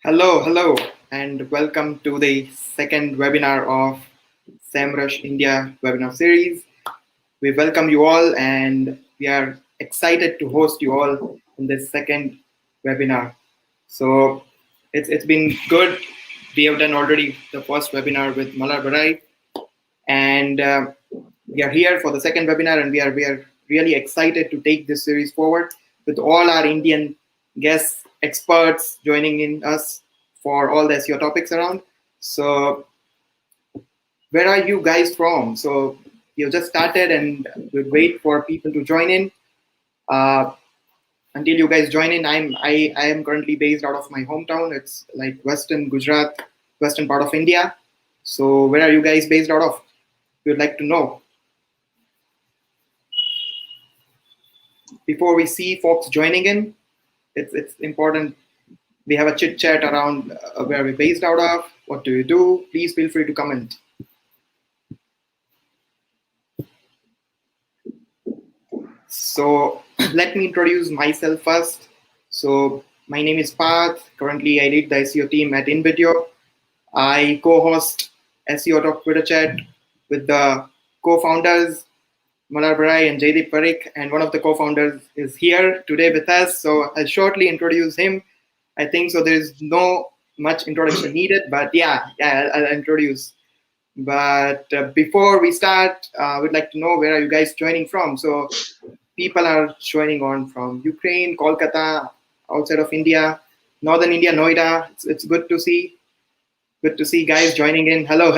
Hello, and welcome to the second webinar of SEMrush India webinar series. We welcome you all, and we are excited to host you all in this second webinar. So it's been good. We have done already the first webinar with Malar Barai, and we are here for the second webinar, and we are really excited to take this series forward with all our Indian guests, experts joining in us for all the SEO topics around. So where are you guys from? So you just started, and we'll wait for people to join in. Uh, until you guys join in, I am currently based out of my hometown. It's like Western Gujarat, western part of India. So where are you guys based out of? We would like to know. Before we see folks joining in, it's important we have a chit chat around where we're based out of, what do you do. Please feel free to comment. So let me introduce myself first. So my name is Path. Currently, I lead the SEO team at InVideo. I co-host SEO Talk Twitter chat with the co-founders Malar Barai and Jaideep Parikh, and one of the co-founders is here today with us. So I'll shortly introduce him. I think so. There is no much introduction needed, but I'll introduce. But before we start, we'd like to know where are you guys joining from. So people are joining on from Ukraine, Kolkata, outside of India, northern India, Noida. It's good to see. Good to see guys joining in. Hello.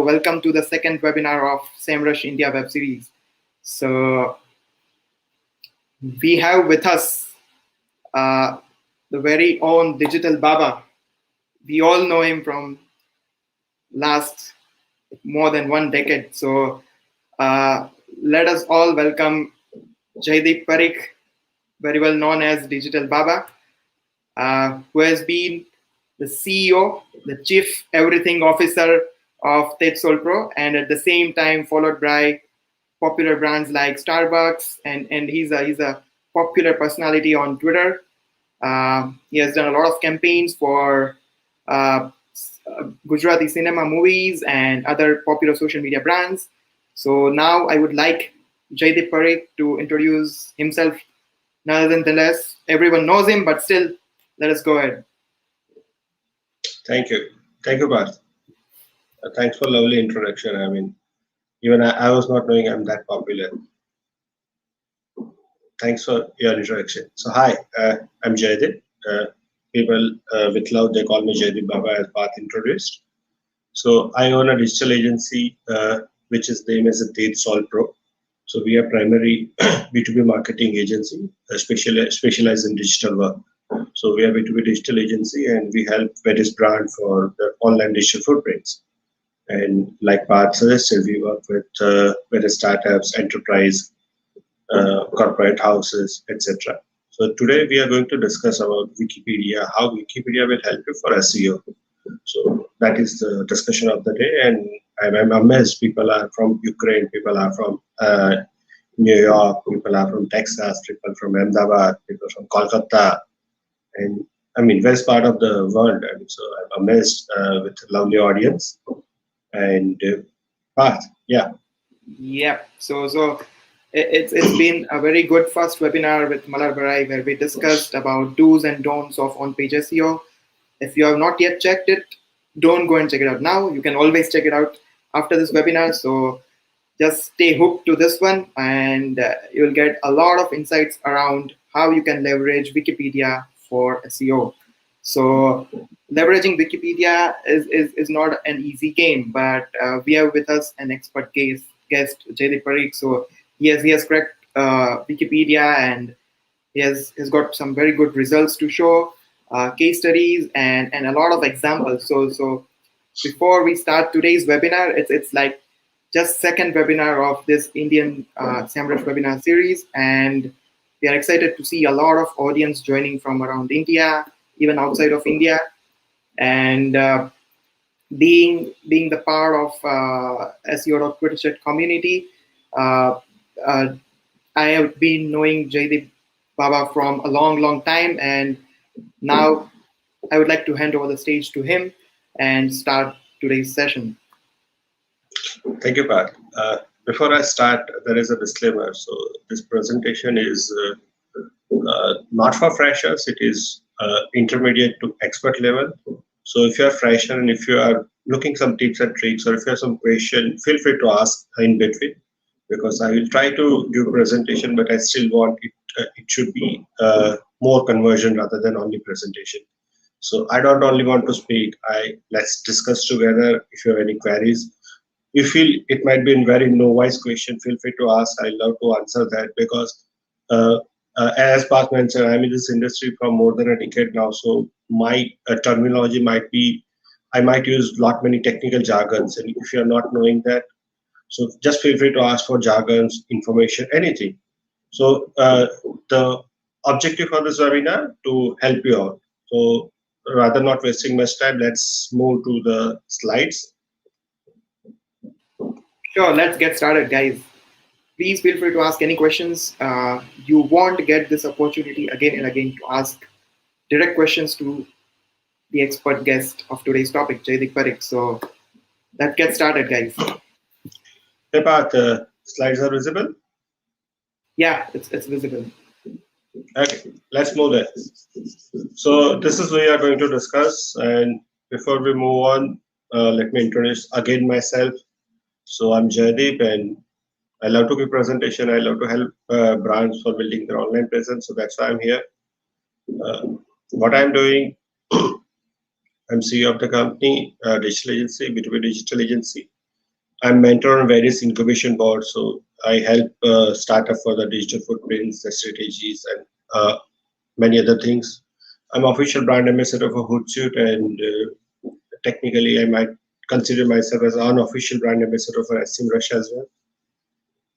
Welcome to the second webinar of SEMrush India web series. So we have with us the very own Digital Baba. We all know him from last more than one decade. So let us all welcome Jaideep Parikh, very well known as Digital Baba, who has been the CEO, the Chief Everything Officer of TechSol Pro, and at the same time followed by popular brands like Starbucks, and he's a popular personality on Twitter. He has done a lot of campaigns for Gujarati cinema movies and other popular social media brands. So now I would like Jaideep Parikh to introduce himself. Nonetheless, everyone knows him, but still, let us go ahead. Thank you, Bart. Thanks for lovely introduction. I mean, even I was not knowing I'm that popular. Thanks for your introduction. So hi, I'm Jaideep. People with love, they call me Jaideep Baba, as Bart introduced. So I own a digital agency, which is the name is TechSol Pro. So we are primary B2B marketing agency, specialized in digital work. So we are B2B digital agency, and we help various brands for their online digital footprints. And like Bart suggested, we work with various startups, enterprise, corporate houses, etc. So today we are going to discuss about Wikipedia, how Wikipedia will help you for SEO. So that is the discussion of the day, and I'm amazed. People are from Ukraine, people are from New York, people are from Texas, people from Ahmedabad, people from Kolkata, and I mean, best part of the world. And so I'm amazed with a lovely audience. And Path, yeah. Yep. So it's been a very good first webinar with Malar Barai where we discussed about do's and don'ts of on-page SEO. If you have not yet checked it, don't go and check it out now. You can always check it out after this webinar. So just stay hooked to this one, and you'll get a lot of insights around how you can leverage Wikipedia for SEO. So leveraging Wikipedia is not an easy game, but we have with us an expert guest Jaideep Parikh. So he has cracked Wikipedia, and he's got some very good results to show, case studies, and a lot of examples. So before we start today's webinar, it's like just second webinar of this Indian SEMrush webinar series, and we are excited to see a lot of audience joining from around India, even outside of India, and being the part of SEO Twitter chat community. Uh, uh, I have been knowing Jaideep Baba from a long time, and now I would like to hand over the stage to him and start today's session. Thank you, Pat. Before I start, there is a disclaimer. So this presentation is not for freshers. It is intermediate to expert level. So if you are fresher and if you are looking some tips and tricks, or if you have some question, feel free to ask in between, because I will try to give a presentation, but I still want it. It should be more conversion rather than only presentation. So I don't only want to speak. Let's discuss together. If you have any queries, you feel it might be a very no-wise question, feel free to ask. I love to answer that, because uh, as Parth mentioned, I'm in this industry for more than a decade now. So my terminology might be, I might use lot many technical jargons, and if you're not knowing that, so just feel free to ask for jargons, information, anything. So the objective of this webinar to help you out. So rather not wasting much time, let's move to the slides. Sure, let's get started, guys. Please feel free to ask any questions. You won't get this opportunity again and again to ask direct questions to the expert guest of today's topic, Jaideep Parikh. So let's get started, guys. Hey, Parth, slides are visible? Yeah, it's visible. Okay, let's move there. So this is what we are going to discuss. And before we move on, let me introduce again myself. So I'm Jaideep, and I love to give presentation. I love to help brands for building their online presence. So that's why I'm here. What I'm doing, I'm CEO of the company, digital agency, B2B digital agency. I'm mentor on various incubation boards. So I help startup for the digital footprints, the strategies, and many other things. I'm official brand ambassador for Hootsuite, and technically I might consider myself as unofficial brand ambassador for SEMrush as well.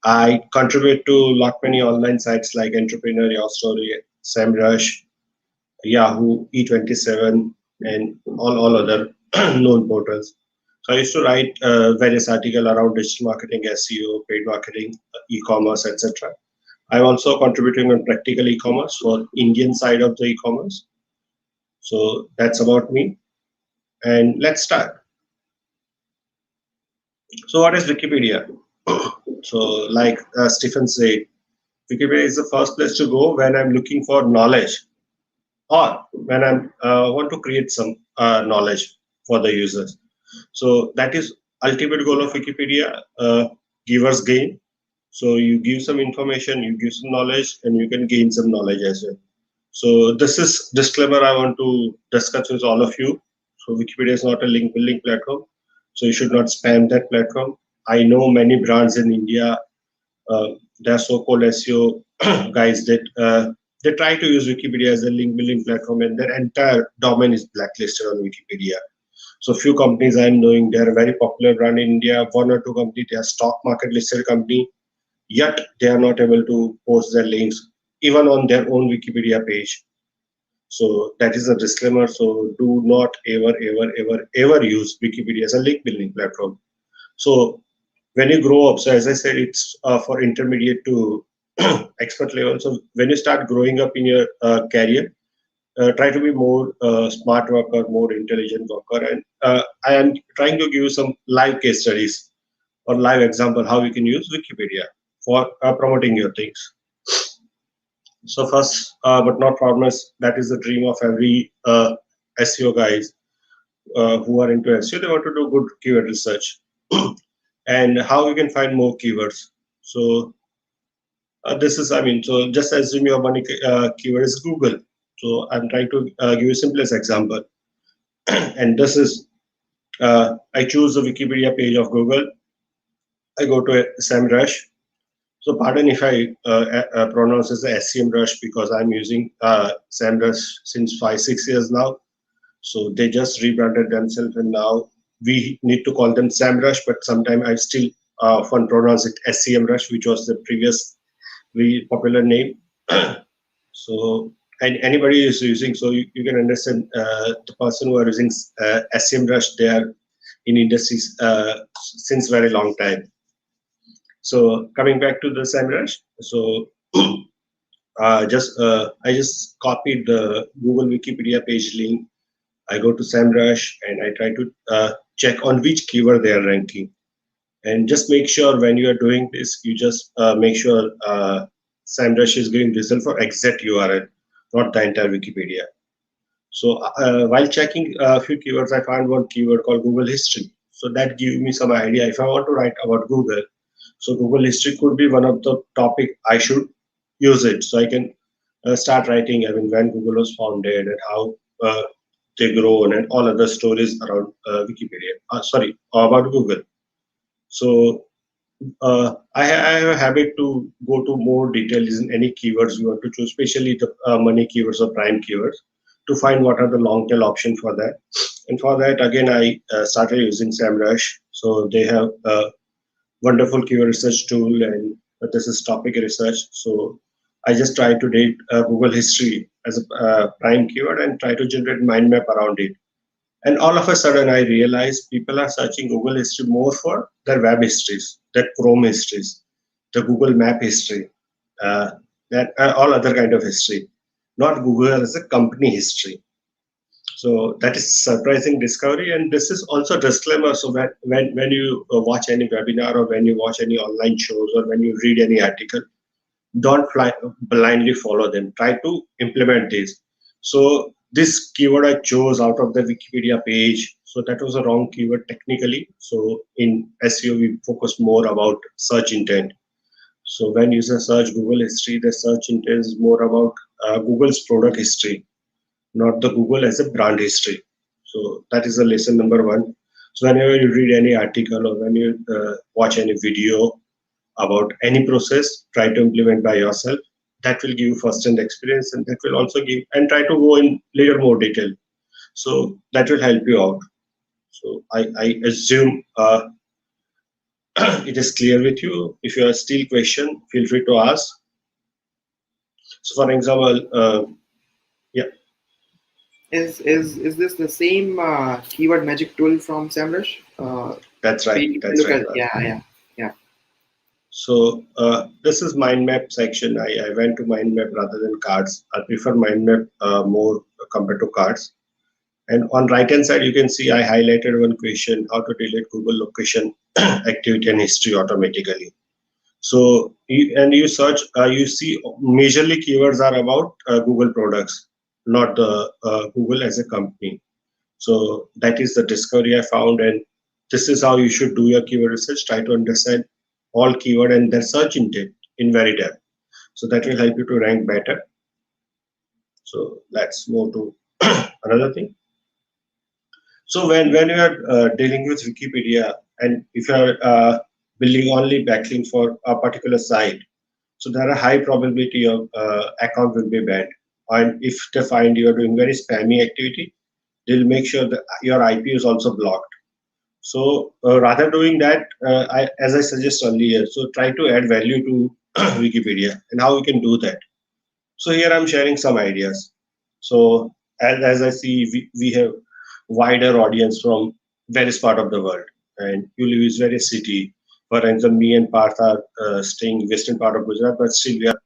I contribute to lot many online sites like Entrepreneur, Your Story, SEMrush, Yahoo, E27, and all other known portals. So I used to write various articles around digital marketing, SEO, paid marketing, e-commerce, etc. I'm also contributing on practical e-commerce for Indian side of the e-commerce. So that's about me. And let's start. So what is Wikipedia? So like Stephen said, Wikipedia is the first place to go when I'm looking for knowledge, or when I'm want to create some knowledge for the users. So that is ultimate goal of Wikipedia, givers gain. So you give some information, you give some knowledge, and you can gain some knowledge as well. So this is disclaimer I want to discuss with all of you. So Wikipedia is not a link building platform, so you should not spam that platform. I know many brands in India, they're so-called SEO guys that they try to use Wikipedia as a link building platform, and their entire domain is blacklisted on Wikipedia. So few companies I'm knowing, they're a very popular brand in India. One or two companies, they are stock market listed company, yet they are not able to post their links even on their own Wikipedia page. So that is a disclaimer. So do not ever use Wikipedia as a link building platform. So when you grow up, so as I said, it's for intermediate to expert level. So when you start growing up in your career, try to be more smart worker, more intelligent worker. And I am trying to give you some live case studies or live example how you can use Wikipedia for promoting your things. So first, but not foremost, that is the dream of every SEO guys who are into SEO. They want to do good keyword research. And how you can find more keywords. So this is, I mean, so just assume your money keyword is Google. So I'm trying to give you simplest example. And this is, I choose the Wikipedia page of Google. I go to SEMrush. So pardon if I pronounce as SEMrush, because I'm using SEMrush since 5-6 years now. So they just rebranded themselves, and now we need to call them SEMrush, but sometimes I still often pronounce it SEMrush, which was the previous very popular name. So, and anybody is using, so you can understand the person who are using SEMrush, they are in industries since very long time. So coming back to the SEMrush, so I just copied the Google Wikipedia page link I go to SEMrush and I try to check on which keyword they are ranking. And just make sure when you are doing this, you just make sure SEMrush is giving result for exact URL, not the entire Wikipedia. So while checking a few keywords, I found one keyword called Google History. So that gives me some idea if I want to write about Google. So Google History could be one of the topic I should use it. So I can start writing, I mean, when Google was founded and how they grown and all other stories around Wikipedia. Sorry, about Google. So I have a habit to go to more details in any keywords you want to choose, especially the money keywords or prime keywords, to find what are the long tail option for that. And for that, again, I started using SEMrush. So they have a wonderful keyword research tool, and this is topic research. So I just try to date Google history as a prime keyword and try to generate mind map around it. And all of a sudden, I realized people are searching Google history more for their web histories, their Chrome histories, the Google Map history, uh, that all other kind of history, not Google as a company history. So that is surprising discovery, and this is also a disclaimer. So that when you watch any webinar or when you watch any online shows or when you read any article, don't blindly follow them. Try to implement this. So this keyword I chose out of the Wikipedia page. So that was a wrong keyword technically. So in SEO, we focus more about search intent. So when users search Google history, the search intent is more about Google's product history, not the Google as a brand history. So that is the lesson number one. So whenever you read any article or when you watch any video about any process, try to implement by yourself. That will give you first-hand experience, and that will also give, and try to go in little more detail. So that will help you out. So I assume it is clear with you. If you have still question, feel free to ask. So for example, yeah. Is this the same keyword magic tool from SEMrush? That's right. That's right. Yeah. So this is mind map section. I went to mind map rather than cards. I prefer mind map more compared to cards. And on right hand side, you can see I highlighted one question: how to delete Google location activity and history automatically. So you search, you see majorly keywords are about Google products, not the Google as a company. So that is the discovery I found, and this is how you should do your keyword research. Try to understand all keyword and their search intent in very depth. So that will help you to rank better. So let's move to another thing. So when you are dealing with Wikipedia, and if you are building only backlink for a particular site, so there are high probability of account will be banned. And if they find you are doing very spammy activity, they'll make sure that your IP is also blocked. So rather doing that, as I suggest earlier, so try to add value to Wikipedia and how we can do that. So here I'm sharing some ideas. So as I see, we have wider audience from various part of the world, and you live in various city. For example, me and Parth are staying western part of Gujarat, but still we are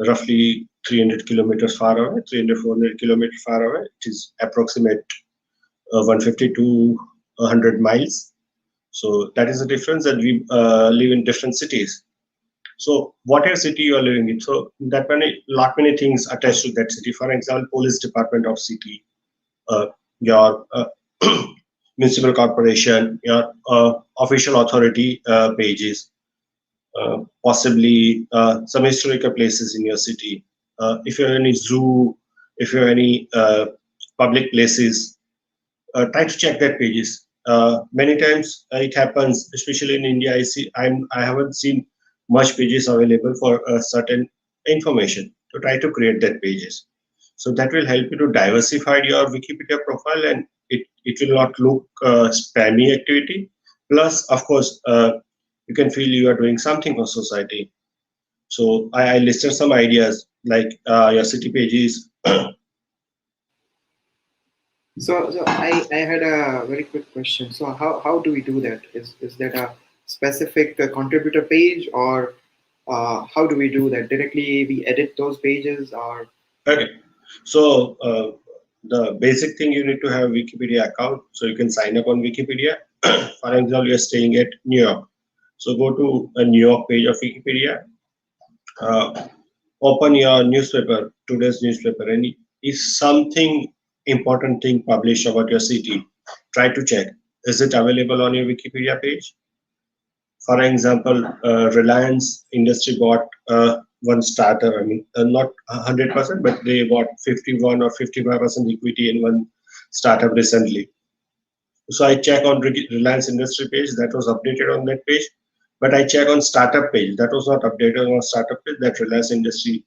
roughly 300 kilometers far away, 300, 400 kilometers far away. It is approximate 150 to 100 miles. So that is the difference that we live in different cities. So whatever city you are living in, so that many things attached to that city. For example, police department of city, your municipal corporation, your official authority pages, possibly some historical places in your city. If you have any zoo, if you have any public places, try to check that pages. Many times it happens, especially in India. I haven't seen much pages available for a certain information. To try to create that pages. So that will help you to diversify your Wikipedia profile, and it will not look spammy activity. Plus, of course, you can feel you are doing something for society. So I listed some ideas like your city pages. So I had a very quick question. So how do we do that? Is that a specific contributor page, or how do we do that? Directly we edit those pages, or Okay, so the basic thing, you need to have Wikipedia account, so you can sign up on Wikipedia. For example, you're staying at New York, so go to a New York page of Wikipedia, open your newspaper, today's newspaper, and if something important thing published about your city, try to check, is it available on your Wikipedia page? For example, Reliance Industry bought one startup. I mean, not 100%, but they bought 51 or 55% equity in one startup recently. So I check on Reliance Industry page, that was updated on that page. But I check on startup page, that was not updated on startup page, that Reliance Industry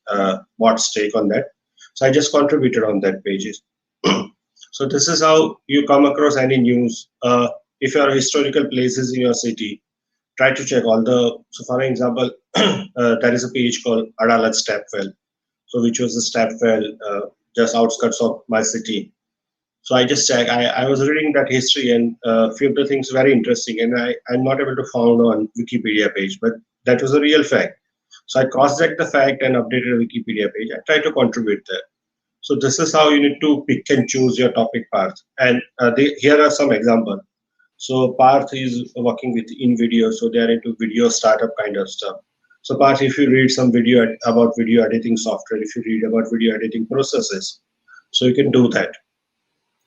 bought stake on that. So I just contributed on that pages. So this is how you come across any news. If you are historical places in your city, try to check all the, so for example, there is a page called Adalat Stepwell, so which was the Stepwell just outskirts of my city. So I just checked, I was reading that history, and a few of the things very interesting, and I'm not able to found on Wikipedia page, but that was a real fact. So I cross-checked the fact and updated a Wikipedia page. I try to contribute there. So this is how you need to pick and choose your topic paths. And here are some examples. So Parth is working with InVideo, so they are into video startup kind of stuff. So Parth, if you read some video about video editing software, if you read about video editing processes, so you can do that.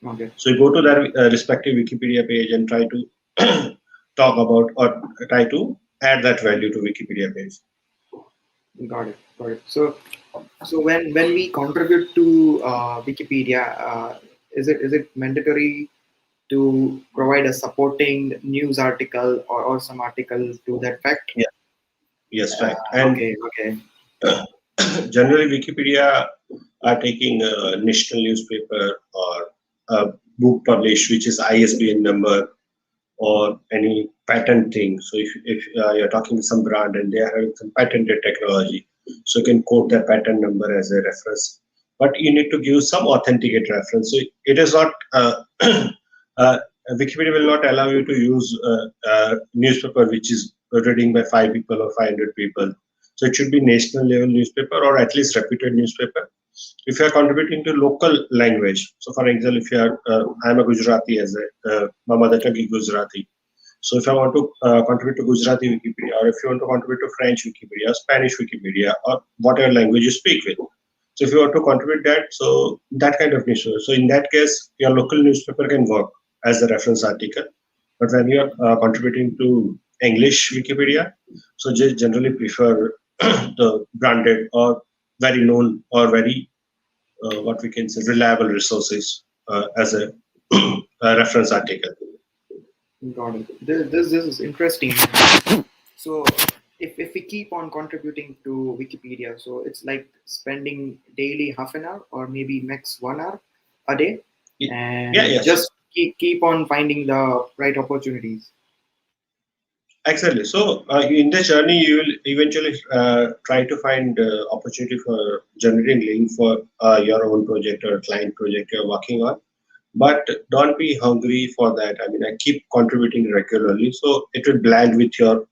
Okay. So you go to that respective Wikipedia page and try to talk about or try to add that value to Wikipedia page. Got it. Got it. So when we contribute to Wikipedia, is it mandatory to provide a supporting news article or some article to that fact? Yeah. Yes, right. And okay. Generally, Wikipedia are taking a national newspaper or a book published, which is ISBN number or any patent thing. So if you're talking to some brand and they are having some patented technology, so you can quote their patent number as a reference. But you need to give some authenticate reference. So it is not Wikipedia will not allow you to use a newspaper which is reading by 5 people or 500 people. So it should be national level newspaper or at least reputed newspaper. If you are contributing to local language, so for example, if you are, I'm a Gujarati as my mother tongue is Gujarati. So if I want to contribute to Gujarati Wikipedia, or if you want to contribute to French Wikipedia, Spanish Wikipedia, or whatever language you speak with. So if you want to contribute that, so that kind of newspaper. So in that case, your local newspaper can work as a reference article. But when you are contributing to English Wikipedia, so just generally prefer the branded or very known or very what we can say reliable resources as a reference article. Got it. This is interesting. So if we keep on contributing to Wikipedia, so it's like spending daily half an hour or maybe max 1 hour a day, and just keep on finding the right opportunities. Exactly. So in the journey, you will eventually try to find opportunity for generating link for your own project or client project you're working on. But don't be hungry for that. I mean, I keep contributing regularly, so it will blend with your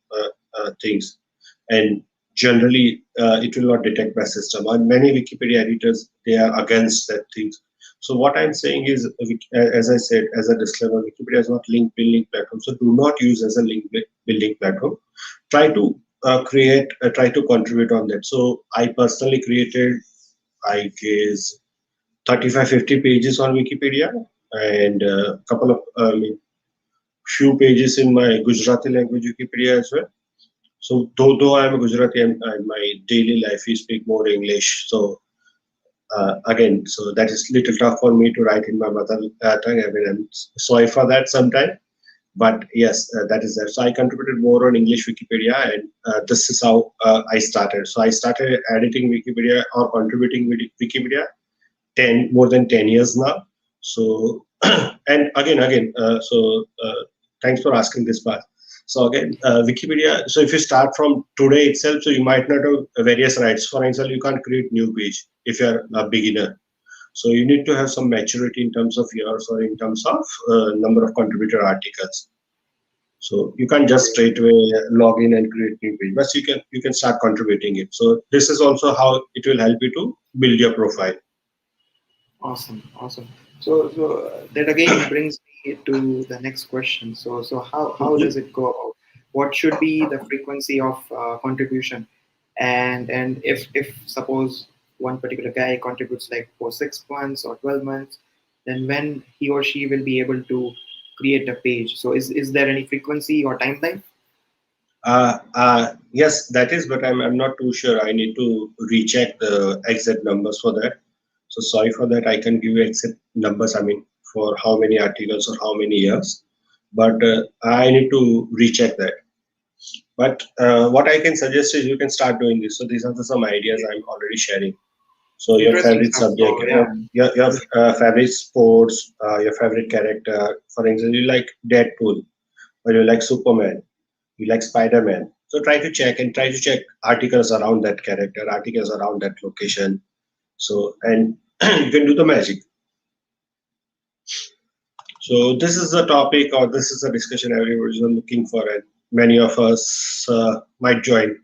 things, and generally it will not detect my system. And many Wikipedia editors, they are against that things. So what I'm saying is, as I said, as a disclaimer, Wikipedia is not link building platform. So do not use as a link building platform. Try to create, try to contribute on that. So I personally created, I guess, 35-50 pages on Wikipedia and a couple of few pages in my Gujarati language Wikipedia as well. So though I'm a Gujarati, and my daily life we speak more English. So again, so that is little tough for me to write in my mother tongue. I mean, I'm sorry for that sometime. But yes, that is there. So I contributed more on English Wikipedia, and this is how I started. So I started editing Wikipedia or contributing with Wikipedia more than 10 years now. So and again, thanks for asking this part. So again, Wikipedia, so if you start from today itself, so you might not have various rights. For example, you can't create new page if you're a beginner. So you need to have some maturity in terms of years or in terms of number of contributor articles. So you can't just straight away log in and create new page, but you can start contributing it. So this is also how it will help you to build your profile. Awesome, awesome. So that again brings me to the next question. So how Mhm. does it go about? What should be the frequency of contribution? And if suppose one particular guy contributes like for 6 months or 12 months, then when he or she will be able to create a page? So is there any frequency or timeline? Yes, that is, but I'm not too sure. I need to recheck the exact numbers for that. So sorry for that. I can give you exact numbers. I mean, for how many articles or how many years, but I need to recheck that. But what I can suggest is you can start doing this. So these are some ideas I'm already sharing. So your Interesting favorite stuff. subject, So yeah, your favorite sports, your favorite character. For example, you like Deadpool, or you like Superman, you like Spider-Man. So try to check articles around that character, articles around that location. So and you can do the magic. So this is the topic, or this is a discussion everybody's looking for, and many of us might join.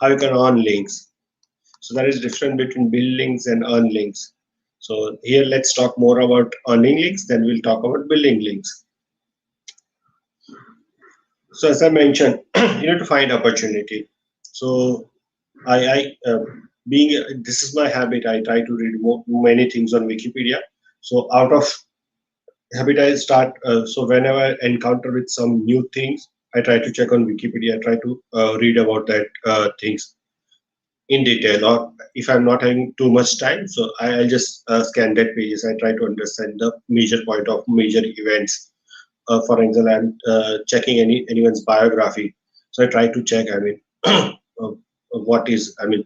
How you can earn links. So there is difference between build links and earn links. So here let's talk more about earning links, then we'll talk about building links. So as I mentioned, you need to find opportunity. So I being this is my habit. I try to read many things on Wikipedia. So out of habit, I start. So whenever I encounter with some new things, I try to check on Wikipedia. I try to read about that things in detail. Or if I'm not having too much time, so I'll just scan that pages. I try to understand the major point of major events. For example, I'm checking anyone's biography. So I try to check. I mean, what is I mean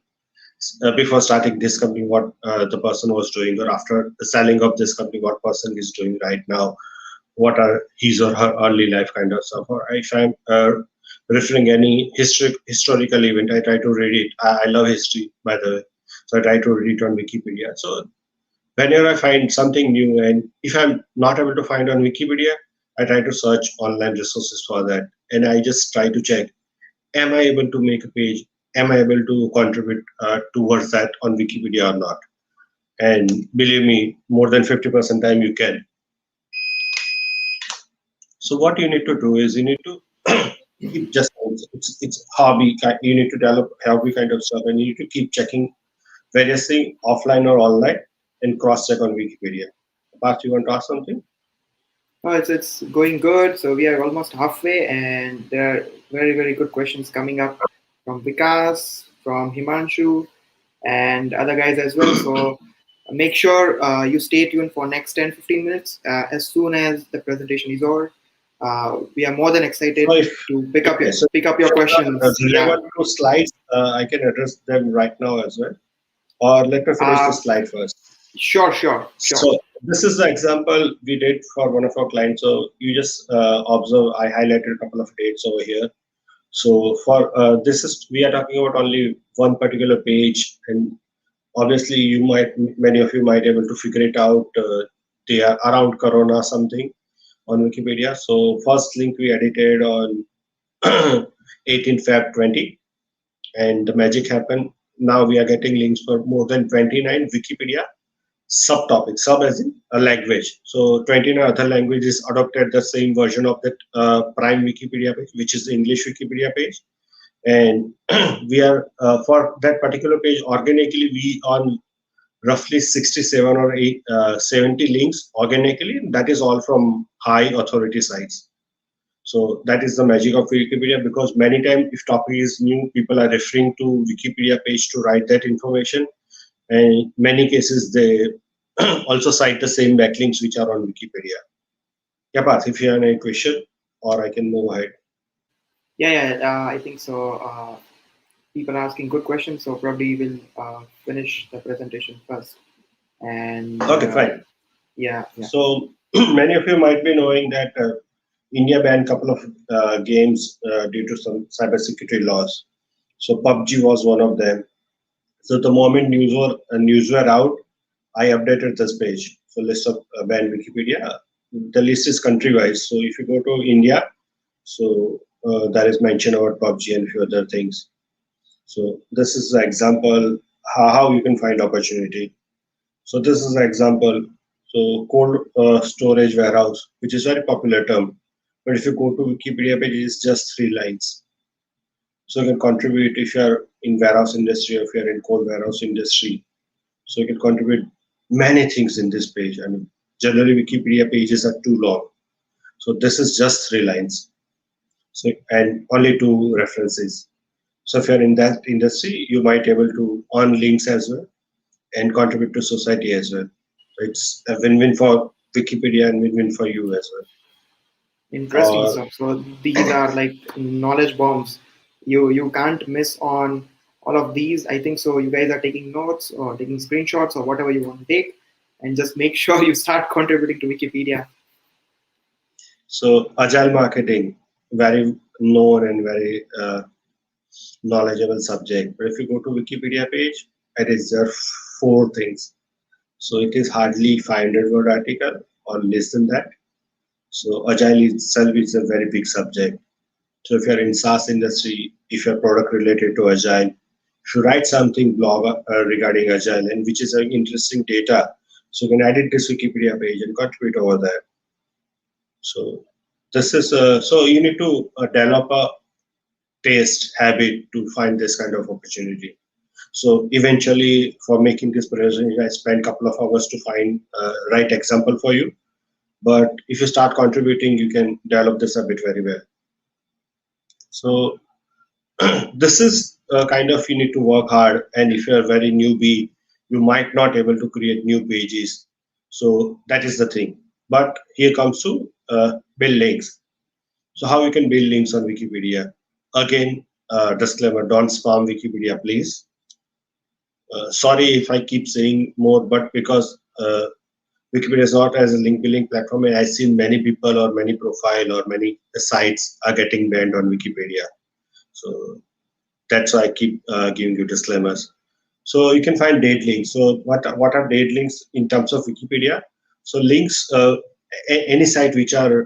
before starting this company, what the person was doing, or after the selling of this company, what person is doing right now, what are his or her early life kind of stuff. Or if I'm referring any historical event, I try to read it. I love history, by the way, so I try to read it on Wikipedia. So whenever I find something new, and if I'm not able to find on Wikipedia, I try to search online resources for that, and I just try to check: am I able to make a page? Am I able to contribute towards that on Wikipedia or not? And believe me, more than 50% time you can. So what you need to do is you need to keep just it's hobby. You need to develop hobby kind of stuff, and you need to keep checking various things offline or online and cross check on Wikipedia. Past, you want to ask something? it's going good. So we are almost halfway, and there are very good questions coming up from Vikas, from Himanshu, and other guys as well. So make sure you stay tuned for next 10-15 minutes. As soon as the presentation is over, we are more than So excited to pick up okay, your so pick up if your you're questions. Yeah. relevant to slides, I can address them right now as well. Or let me finish the Uh, slide first. sure. So this is the example we did for one of our clients. So you just observe, I highlighted a couple of dates over here. So for this is we are talking about only one particular page, and obviously you might many of you might able to figure it out. They are around Corona something on Wikipedia. So first link we edited on 18 Feb 20, and the magic happened. Now we are getting links for more than 29 Wikipedia subtopic, sub as in a language. So 29 other languages adopted the same version of that prime Wikipedia page, which is the English Wikipedia page. And we are for that particular page organically we on roughly 67 or 70 links organically. That is all from high authority sites. So that is the magic of Wikipedia, because many times if topic is new, people are referring to Wikipedia page to write that information, and in many cases they also cite the same backlinks which are on Wikipedia. Yeah, Path, if you have any question, or I can move ahead. Yeah. I think so. People are asking good questions, so probably we'll finish the presentation first. And Okay, fine. yeah. So many of you might be knowing that India banned a couple of games due to some cybersecurity laws. So PUBG was one of them. So the moment news were out, I updated this page. So list of banned Wikipedia. The list is country wise. So if you go to India, so that is mentioned about PUBG and few other things. So this is the example how you can find opportunity. So this is an example. So cold storage warehouse, which is very popular term. But if you go to Wikipedia page, it's just 3 lines. So you can contribute if you are in warehouse industry or if you are in cold warehouse industry. So you can contribute many things in this page. I mean, generally Wikipedia pages are too long. So this is just 3 lines. So and only 2 references. So if you're in that industry, you might able to earn links as well and contribute to society as well. So it's a win-win for Wikipedia and win-win for you as Interesting well. stuff. So these are like knowledge bombs. You can't miss on all of these. I think so. You guys are taking notes or taking screenshots or whatever you want to take, and just make sure you start contributing to Wikipedia. So agile marketing, very known and very knowledgeable subject. But if you go to Wikipedia page, it is there 4 things. So it is hardly 500 word article or less than that. So agile itself is a very big subject. So if you're in SaaS industry, if you're product related to agile, if you write something blog regarding agile and which is an interesting data, so you can edit this Wikipedia page and contribute over there. So this is so you need to develop a taste habit to find this kind of opportunity. So eventually, for making this presentation, I spent a couple of hours to find right example for you. But if you start contributing, you can develop this a bit very well. So this is kind of you need to work hard, and if you are very newbie, you might not able to create new pages. So that is the thing. But here comes to build links. So how you can build links on Wikipedia? Again, disclaimer: don't spam Wikipedia, please. Sorry if I keep saying more, but because Wikipedia is not as a link building platform, and I've seen many people or many profile or many sites are getting banned on Wikipedia. So that's why I keep giving you disclaimers. So you can find date links. So what are date links in terms of Wikipedia? So links, any site which are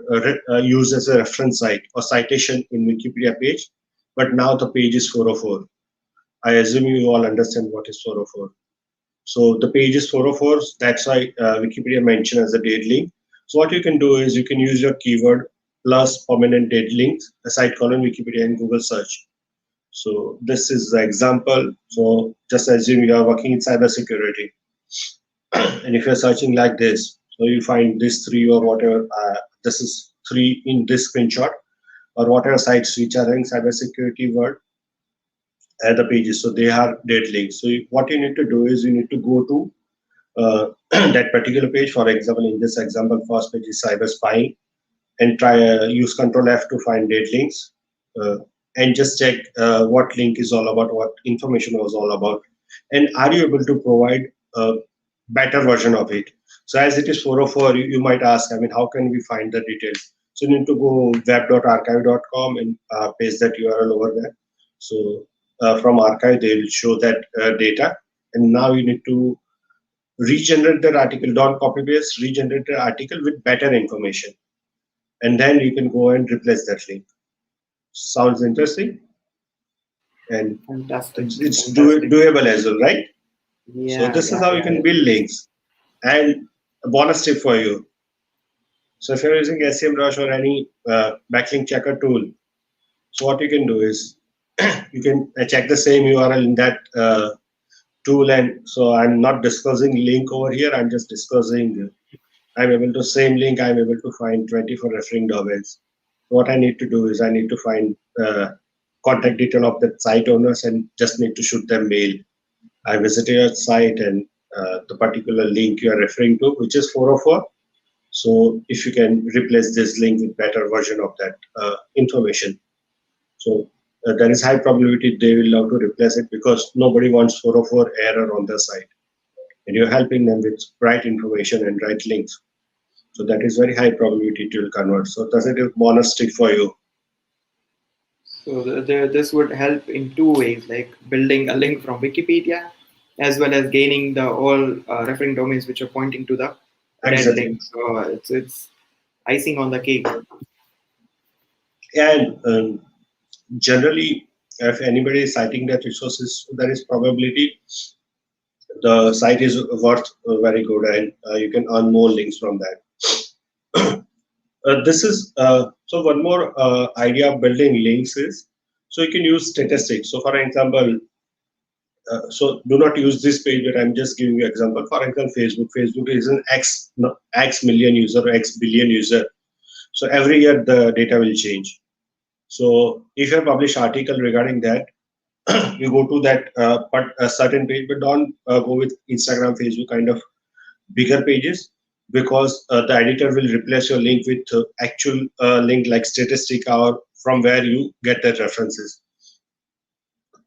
used as a reference site or citation in Wikipedia page, but now the page is 404. I assume you all understand what is 404. So the page is 404. That's why Wikipedia mentioned as a date link. So what you can do is you can use your keyword plus permanent date links, a site called Wikipedia in Google search. So this is the example. So just assume you are working in cybersecurity, and if you're searching like this, so you find this 3 or whatever. This is 3 in this screenshot, or whatever sites which are in cybersecurity word at the pages. So they are date links. So what you need to do is you need to go to that particular page. For example, in this example, first page is cyber spying, and try use Control F to find date links, and just check what link is all about, what information was all about, and are you able to provide a better version of it. So as it is 404, you might ask, I mean, how can we find the details? So you need to go web.archive.com and paste that URL over there. So from archive, they will show that data, and now you need to regenerate that article, don't copy paste, regenerate the article with better information, and then you can go and replace that link. Sounds interesting, and Fantastic, it's fantastic. doable as well, right? So Yeah, this is yeah, how you yeah. can build links. And a bonus tip for you: so if you're using SEMrush or any backlink checker tool, so what you can do is you can check the same URL in that tool, and so I'm not discussing link over here. I'm just discussing. I'm able to same link. I'm able to find 24 referring domains. What I need to do is I need to find contact detail of the site owners and just need to shoot them mail. I visited your site and the particular link you are referring to, which is 404. So if you can replace this link with better version of that information, so there is high probability they will love to replace it because nobody wants 404 error on their site, and you're helping them with right information and right links. So that is very high probability it will convert. So does it a bonus tip for you? So this would help in 2 ways, like building a link from Wikipedia, as well as gaining the all referring domains which are pointing to the red Exactly. link. So it's icing on the cake. And generally, if anybody is citing that resources, there is probability the site is worth very good, and you can earn more links from that. This is so one more idea of building links is, so you can use statistics. So for example, so do not use this page, but I'm just giving you example. For example, Facebook is an X million user or X billion user. So every year the data will change. So if you publish article regarding that, you go to that but a certain page, but don't go with Instagram, Facebook kind of bigger pages, because the editor will replace your link with actual link like Statistica, or from where you get the references.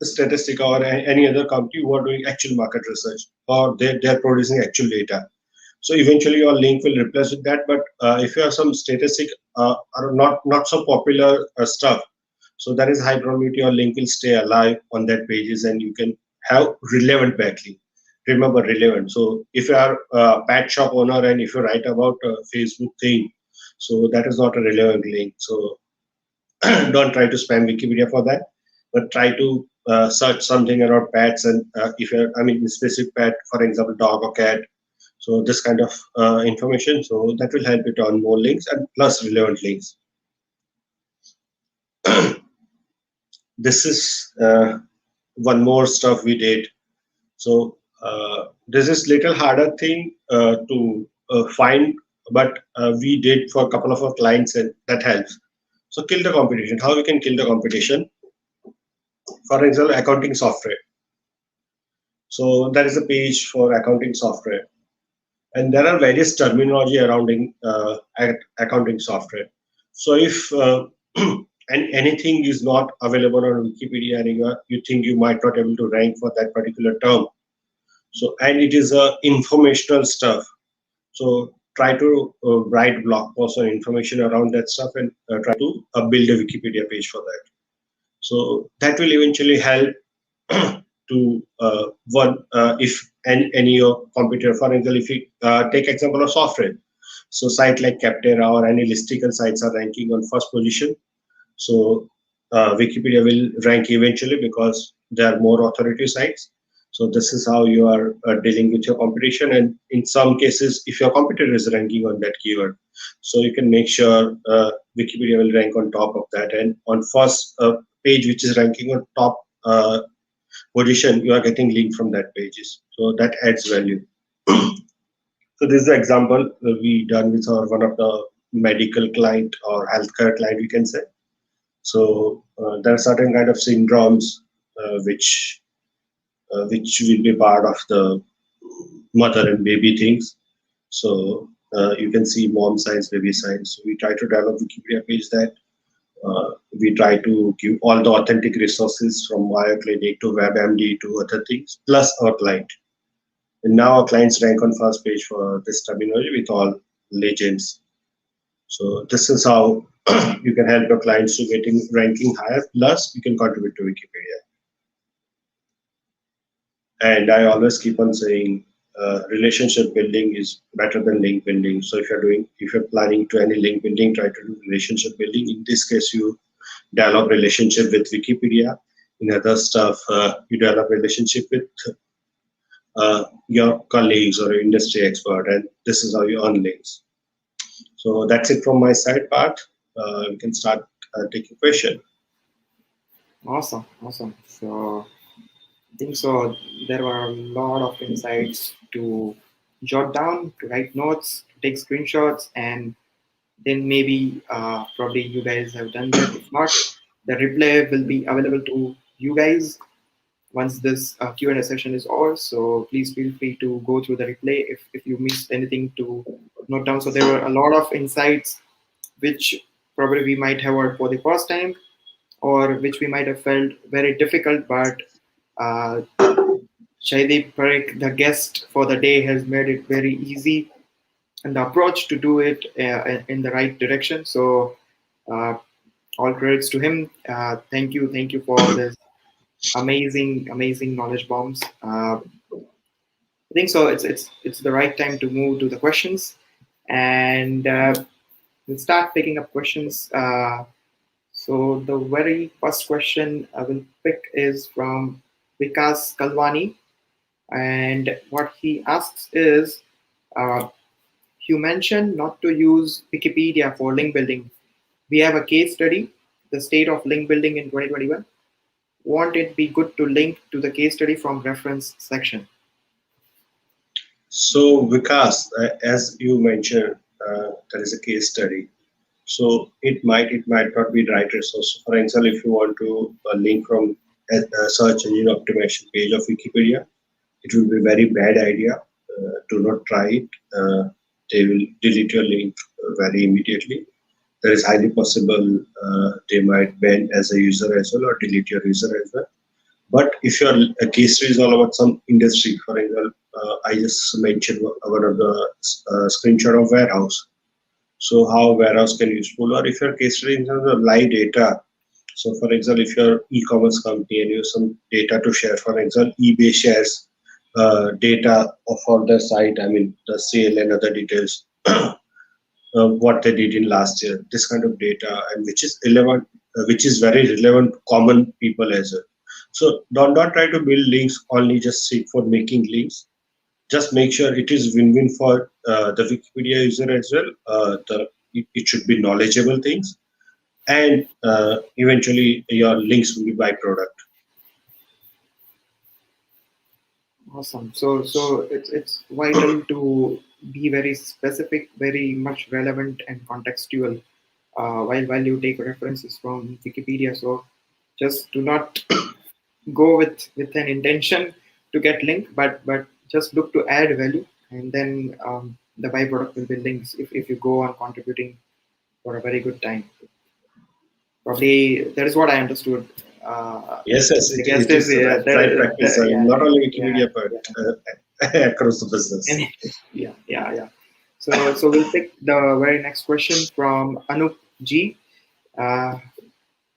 Statistica or any other company who are doing actual market research, or they're producing actual data. So eventually your link will replace with that. But if you have some statistic or not so popular stuff, so that is high probability your link will stay alive on that pages, and you can have relevant backlink. Remember, relevant. So if you are a pet shop owner and if you write about a Facebook thing, so that is not a relevant link. So don't try to spam Wikipedia for that, but try to search something about pets, and if you're, I mean, specific pet, for example, dog or cat. So this kind of information, so that will help it on more links and plus relevant links. This is one more stuff we did. So this is little harder thing to find, but we did for a couple of our clients, and that helps. So kill the competition. How we can kill the competition? For example, accounting software. So there is a page for accounting software, and there are various terminology around accounting software. So if and anything is not available on Wikipedia, and you think you might not able to rank for that particular term, so and it is informational stuff, so try to write blog posts or information around that stuff, and try to build a Wikipedia page for that. So that will eventually help to one if any your computer, for example, if you take example of software, so site like Capterra or any listicle sites are ranking on first position, so Wikipedia will rank eventually because there are more authoritative sites. So this is how you are dealing with your competition, and in some cases, if your competitor is ranking on that keyword, so you can make sure Wikipedia will rank on top of that, and on first page which is ranking on top position, you are getting link from that pages. So that adds value. So this is the example we done with our one of the medical client or healthcare client, we can say. So there are certain kind of syndromes which will be part of the mother and baby things. So you can see mom science, baby science. So we try to develop Wikipedia page that we try to give all the authentic resources from Mayo Clinic to WebMD to other things, plus our client. And now our clients rank on first page for this terminology with all legends. So this is how you can help your clients to getting ranking higher, plus you can contribute to Wikipedia. And I always keep on saying relationship building is better than link building. So if you're planning to any link building, try to do relationship building. In this case, you develop relationship with Wikipedia. In other stuff, you develop relationship with your colleagues or industry expert, and this is how you earn links. So that's it from my side part. We can start taking question. Awesome. So I think so. There were a lot of insights to jot down, to write notes, to take screenshots, and then maybe probably you guys have done that. If not, the replay will be available to you guys once this Q&A session is over. So please feel free to go through the replay if you missed anything to note down. So there were a lot of insights which probably we might have heard for the first time, or which we might have felt very difficult, but Shaideep Parikh, the guest for the day, has made it very easy, and the approach to do it in the right direction. So all credits to him. Thank you for this amazing knowledge bombs. I think so. It's the right time to move to the questions, and we'll start picking up questions. So the very first question I will pick is from Vikas Kalwani. And what he asks is, uh, you mentioned not to use Wikipedia for link building. We have a case study, the state of link building in 2021. Won't it be good to link to the case study from reference section? So Vikas, as you mentioned, there is a case study. So it might not be the right resource. For example, if you want to link from a search engine optimization page of Wikipedia, it will be a very bad idea. Do not try it. They will delete your link very immediately. There is highly possible they might ban as a user as well or delete your user as well. But if your case study is all about some industry, for example, I just mentioned one of the screenshot of warehouse. So how warehouse can useful, or if your case study in terms of live data. So for example, if you're e-commerce company and you have some data to share, for example, eBay shares data of all their site, I mean the sale and other details, what they did in last year, this kind of data, and which is relevant, which is very relevant to common people as well. So don't try to build links only just seek for making links. Just make sure it is win-win for the Wikipedia user as well. It should be knowledgeable things, and eventually your links will be byproduct. Awesome. So it's vital to be very specific, very much relevant and contextual while you take references from Wikipedia. So just do not go with an intention to get link, but just look to add value, and then the byproduct will be links if you go on contributing for a very good time. Probably that is what I understood. Yes, yes, I it, guess it is the right practice. yeah, Not only yeah, Wikipedia, but across the business. yeah. So we'll take the very next question from Anup G. Uh,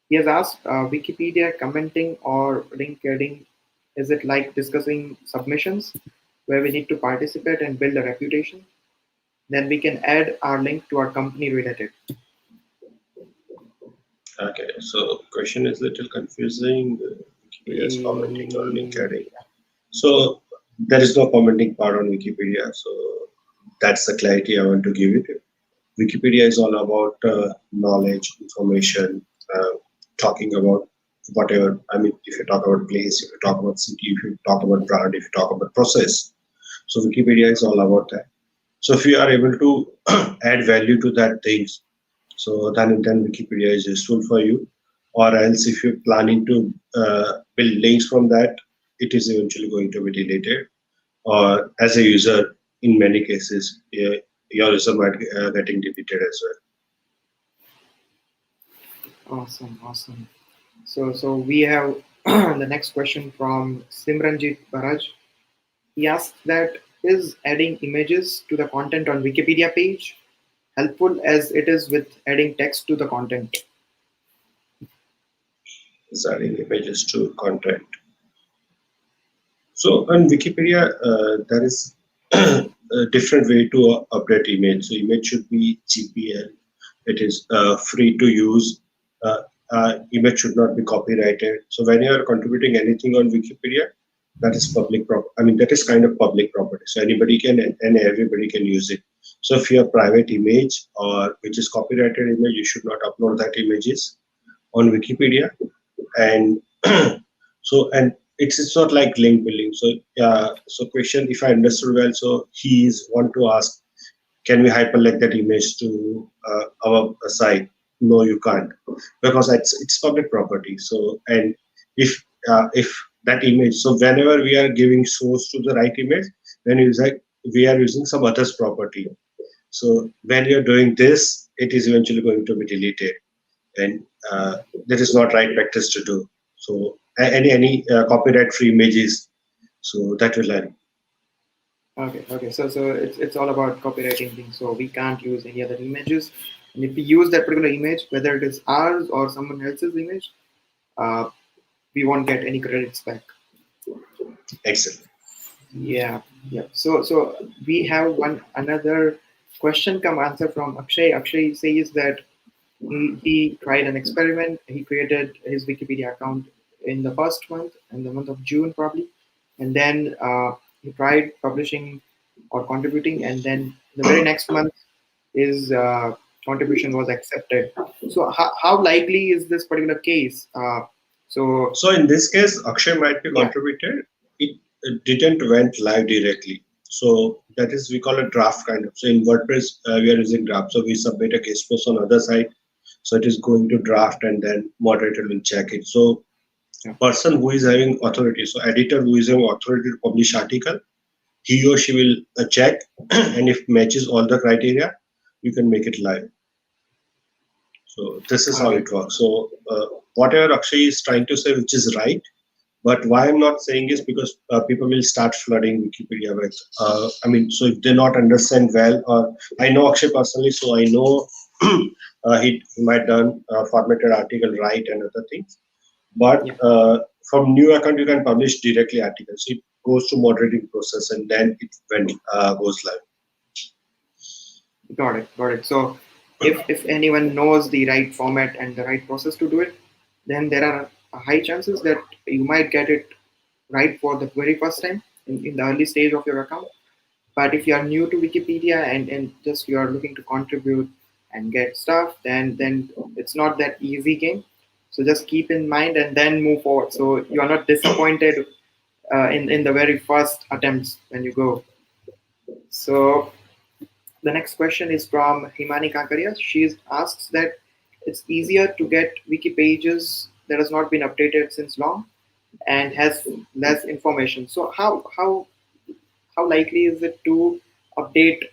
he has asked, Wikipedia commenting or link adding, is it like discussing submissions where we need to participate and build a reputation? Then we can add our link to our company related. Okay, so question is little confusing. Wikipedia is commenting or link adding. So there is no commenting part on Wikipedia. So that's the clarity I want to give it. Wikipedia is all about knowledge, information, talking about whatever. I mean, if you talk about place, if you talk about city, if you talk about brand, if you talk about process. So Wikipedia is all about that. So if you are able to add value to that things, so then Wikipedia is useful for you. Or else, if you're planning to build links from that, it is eventually going to be deleted. Or as a user, in many cases, your user might getting deleted as Awesome. So we have the next question from Simranjit Baraj. He asks that, is adding images to the content on Wikipedia page helpful as it is with adding text to the content? well. Adding images to content. So on Wikipedia, there is a different way to update image. So image should be GPL. It is free to use. Image should not be copyrighted. So when you are contributing anything on Wikipedia, that is public I mean, that is kind of public property. So anybody can and everybody can use it. So if you have private image or which is copyrighted image, you should not upload that images on Wikipedia. And and it's not like link building. So question, if I understood well, so he is want to ask, can we hyperlink that image to our site? No, you can't, because it's public property. So and if that image, so whenever we are giving source to the right image, then it's like we are using some other's property. So when you're doing this, it is eventually going to be deleted, and that is not right practice to do. So any copyright free images, so that will end. Okay. So it's all about copywriting things. So we can't use any other images. And if we use that particular image, whether it is ours or someone else's image, uh, we won't get any credits back. Excellent. Yeah. So we have another question come answer from Akshay. Akshay says that he tried an experiment. He created his Wikipedia account in the first month, in the month of June probably, and then he tried publishing or contributing, and then the very next month his contribution was accepted. So how likely is this particular case? So So in this case, Akshay might be yeah, contributed. It didn't went live directly. So that is we call a draft kind of. So in WordPress, we are using draft. So we submit a case post on other side. So it is going to draft and then moderator will check it. So yeah, person who is having authority, so editor who is having authority to publish article, he or she will check, and if matches all the criteria, you can make it live. So this is all how right, it works. So whatever Akshay is trying to say, which is right, but why I'm not saying is because people will start flooding Wikipedia with. So if they not understand well, or I know Akshay personally, so I know he might done formatted article right and other things. But yeah, from new account, you can publish directly articles. It goes to moderating process and then it when goes live. got it. So if anyone knows the right format and the right process to do it, then there are high chances that you might get it right for the very first time in the early stage of your account. But if you are new to Wikipedia and just you are looking to contribute and get stuff, then it's not that easy game. So just keep in mind and then move forward. So you are not disappointed in the very first attempts when you go. So the next question is from Himani Kakaria. She asks that it's easier to get wiki pages that has not been updated since long and has less information. So how likely is it to update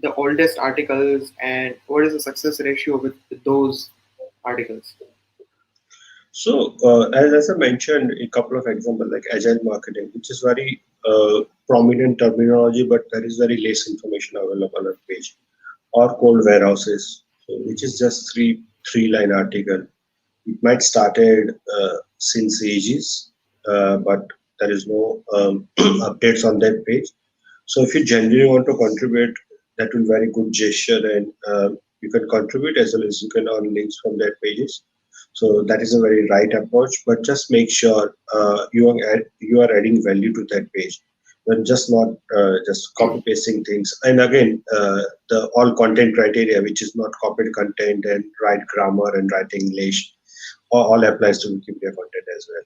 the oldest articles, and what is the success ratio with those articles? So, as I mentioned, a couple of examples like agile marketing, which is very prominent terminology, but there is very less information available on the page, or cold warehouses, so which is just three line article. It might started since ages, but there is no updates on that page. So if you genuinely want to contribute, that will very good gesture, and you can contribute as well as you can earn links from that pages. So that is a very right approach. But just make sure you are adding value to that page. Then just not just copy pasting things. And again, the all content criteria, which is not copied content and right grammar and right English, all applies to Wikipedia content as well.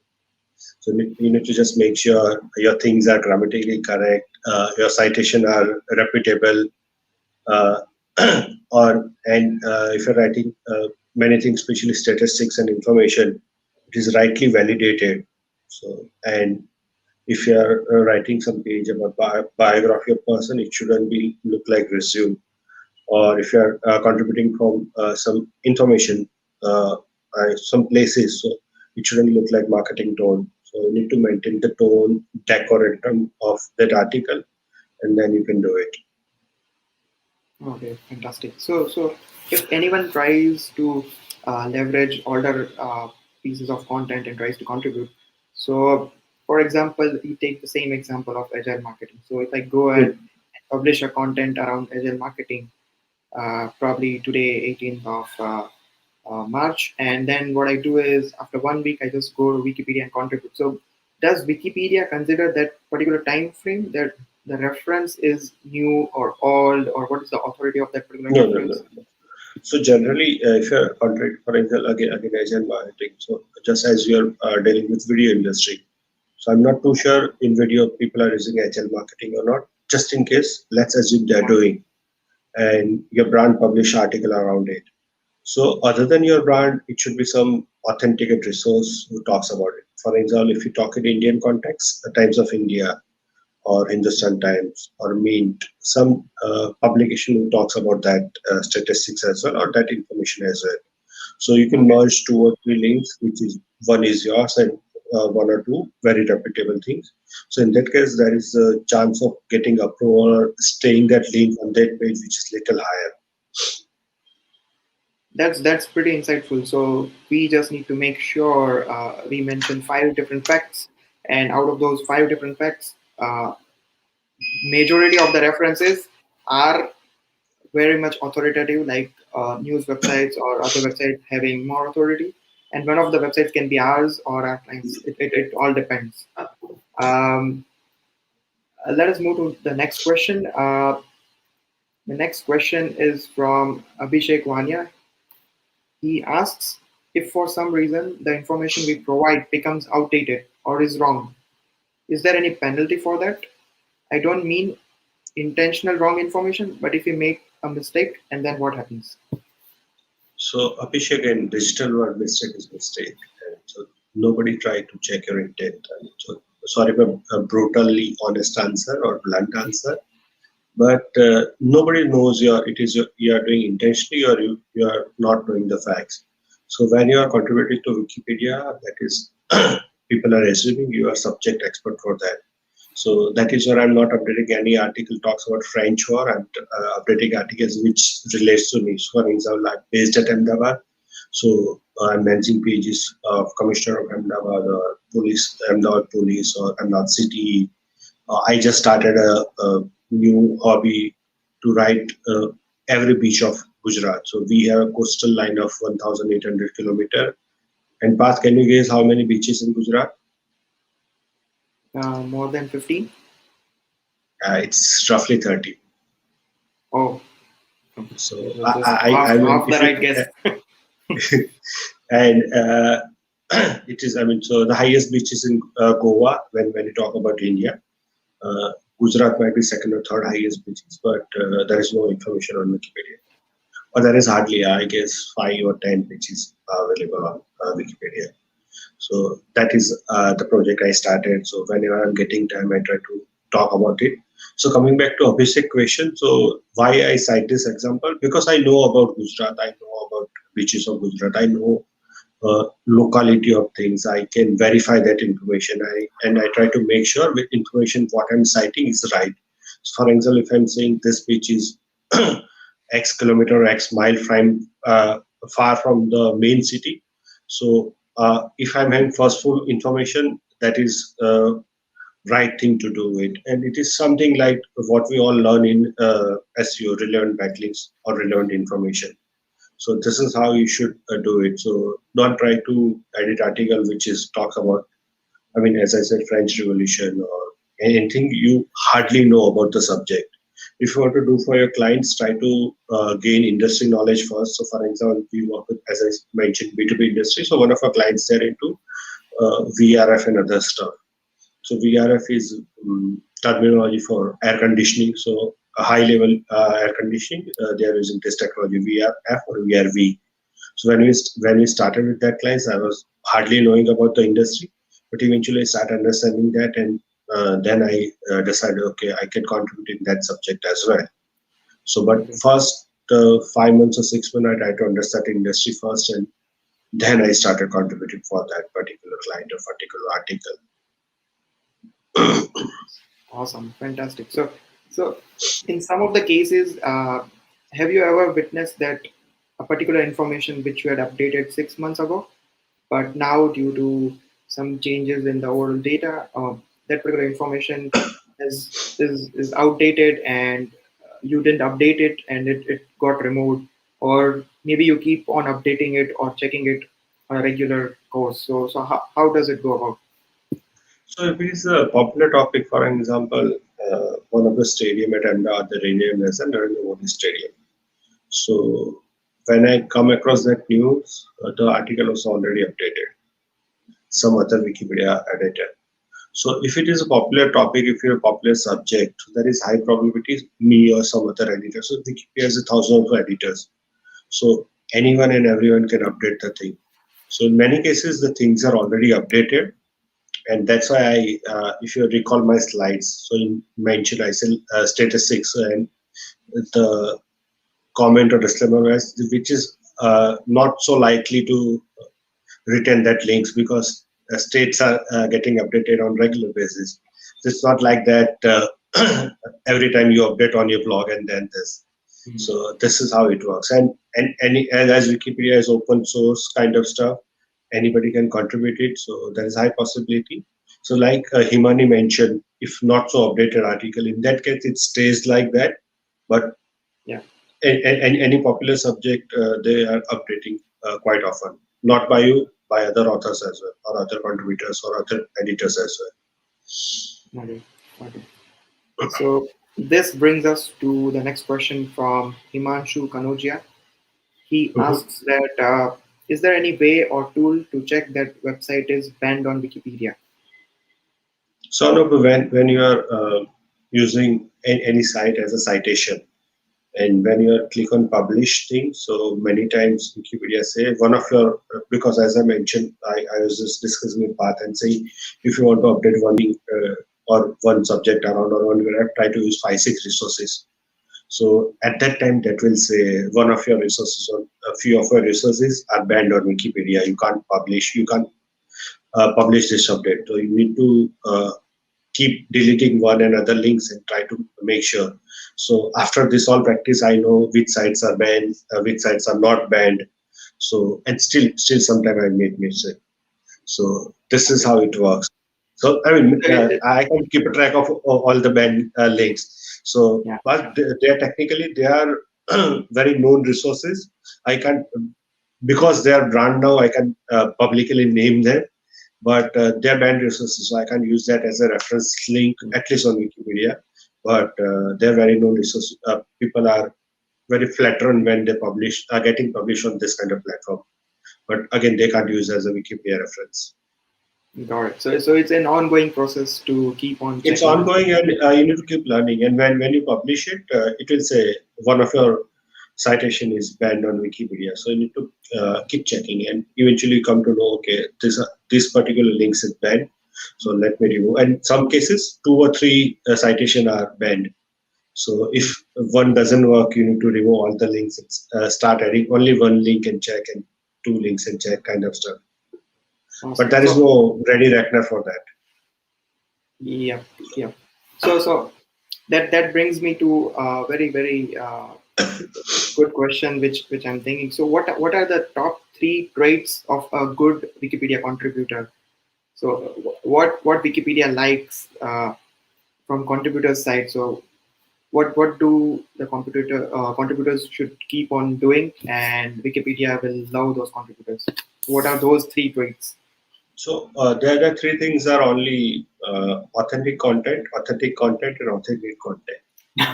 So you need to just make sure your things are grammatically correct, your citation are reputable, uh, if you're writing many things, especially statistics and information, it is rightly validated. So and if you are writing some page about biography of person, it shouldn't be look like resume. Or if you are contributing from some information, some places, so it shouldn't look like marketing tone. So you need to maintain the tone, decoratum of that article, and then you can do it. Okay, fantastic. So if anyone tries to leverage older pieces of content and tries to contribute, so for example, we take the same example of agile marketing. So if I go and Hmm. publish a content around agile marketing, probably today, 18th of March. And then what I do is after 1 week, I just go to Wikipedia and contribute. So does Wikipedia consider that particular time frame that the reference is new or old, or what is the authority of that particular No, no, no. reference? So generally, if you're contract, for example, again, agent marketing. So just as you're dealing with video industry, so I'm not too sure in video people are using agile marketing or not. Just in case, let's assume they're doing, and your brand publish article around it. So other than your brand, it should be some authenticated resource who talks about it. For example, if you talk in Indian context, the Times of India or Hindustan Times or Mint, some publication who talks about that statistics as well or that information as well. So you can Okay. merge two or three links, which is one is yours and one or two very reputable things. So in that case, there is a chance of getting approval or staying that link on that page, which is little higher. That's pretty insightful. So we just need to make sure we mention 5 different facts, and out of those 5 different facts, majority of the references are very much authoritative, like news websites or other websites having more authority. And one of the websites can be ours or our clients. It all depends. Um, Let us move to the next question. The next question is from Abhishek Wanya. He asks, if for some reason the information we provide becomes outdated or is wrong, is there any penalty for that? I don't mean intentional wrong information, but if we make a mistake, and then what happens? So Abhishek, in digital world, mistake is mistake. And so nobody try to check your intent. And so sorry for a brutally honest answer or blunt answer, but nobody knows you are doing intentionally or you are not knowing the facts. So when you are contributing to Wikipedia, that is people are assuming you are subject expert for that. So that is where I'm not updating any article talks about French war. I'm updating articles which relates to me. So for example, I'm based at Ahmedabad. So I'm managing pages of Commissioner of Ahmedabad or Police, Ahmedabad Police or Ahmedabad City. I just started a new hobby to write every beach of Gujarat. So we have a coastal line of 1,800 kilometer. And Path, can you guess how many beaches in Gujarat? More than 15? It's roughly 30. Oh, So just I mean, half the if right guess. and it is, I mean, so the highest beaches in Goa when you talk about India. Gujarat might be second or third highest beaches, but there is no information on Wikipedia. Or there is hardly, I guess, 5 or 10 beaches available on Wikipedia. So that is the project I started. So whenever I'm getting time, I try to talk about it. So coming back to Abhishek question, so why I cite this example? Because I know about Gujarat, I know about beaches of Gujarat, I know locality of things. I can verify that information. I try to make sure with information what I'm citing is right. So for example, if I'm saying this beach is X kilometer, X mile from far from the main city, so if I'm having first full information, that is right thing to do it, and it is something like what we all learn in SEO, relevant backlinks or relevant information. So this is how you should do it. So don't try to edit article which is talks about, I mean, as I said, French Revolution or anything you hardly know about the subject. If you want to do for your clients, try to gain industry knowledge first. So for example, we work with, as I mentioned, B2B industry. So one of our clients, they're into VRF and other stuff. So VRF is terminology for air conditioning. So a high level air conditioning, they are using this technology, VRF or VRV. So when we started with that clients, I was hardly knowing about the industry, but eventually I started understanding that, and then I decided, okay, I can contribute in that subject as well. So, but first 5 months or 6 months, I tried to understand the industry first, and then I started contributing for that particular client or particular article. Awesome, fantastic. So in some of the cases, have you ever witnessed that a particular information which you had updated 6 months ago, but now due to some changes in the overall data, that particular information is outdated and you didn't update it and it got removed, or maybe you keep on updating it or checking it on a regular course. So how does it go about? So if it is a popular topic, for example, one of the stadium at Ahmedabad, they renamed as a Narendra Modi Stadium. So when I come across that news, the article was already updated. Some other Wikipedia editor. So if it is a popular topic, if you're a popular subject, there is high probability me or some other editor. So Wikipedia has thousands of editors. So anyone and everyone can update the thing. So in many cases, the things are already updated, and that's why if you recall my slides, so you mentioned I said statistics and the comment or disclaimer, which is not so likely to retain that links because states are getting updated on regular basis. So it's not like that every time you update on your blog and then this. So this is how it works. And as Wikipedia is open source kind of stuff, anybody can contribute it. So there is high possibility. So like Himani mentioned, if not so updated article, in that case it stays like that. But Yeah. any popular subject, they are updating quite often. Not by you, by other authors as well, or other contributors or other editors as well. Okay. Okay. So this brings us to the next question from Himanshu Kanodia. He Mhm. asks that is there any way or tool to check that website is banned on Wikipedia? So now when you are using any site as a citation, and when you click on publish thing, so many times Wikipedia say one of your, because as I mentioned, I was just discussing with Path and saying if you want to update one link or one subject around or one graph, try to use 5-6 resources. So at that time, that will say one of your resources or a few of your resources are banned on Wikipedia. You can't publish. You can't publish this update. So you need to keep deleting one and other links and try to make sure. So after this all practice, I know which sites are banned, which sites are not banned. So and still sometimes I make mistake. So this is Okay. how it works. So I mean, So I can keep a track of all the banned links. So, yeah. but they are technically they are very known resources. I can, because they are brand now, I can publicly name them, but they're banned resources, so I can use that as a reference link, at least on Wikipedia. But they're very known resources. People are very flattering when they are getting published on this kind of platform. But again, they can't use as a Wikipedia reference. Got it. So it's an ongoing process to keep on It's checking. ongoing, and you need to keep learning. And when you publish it, it will say one of your citation is banned on Wikipedia. So you need to keep checking, and eventually you come to know, okay, this particular links is banned. So let me remove. And some cases, 2 or 3 citation are banned. So if one doesn't work, you need to remove all the links and start adding only one link and check, and 2 links and check, kind of stuff. But Awesome. there is So no ready reckoner for that. yeah, yeah. So that brings me to a very good question, which I'm thinking. So what are the top three traits of a good Wikipedia contributor? So what Wikipedia likes from contributors' side. So what do the contributors should keep on doing, and Wikipedia will love those contributors. What are those three traits? So the other 3 things are only authentic content, and authentic content.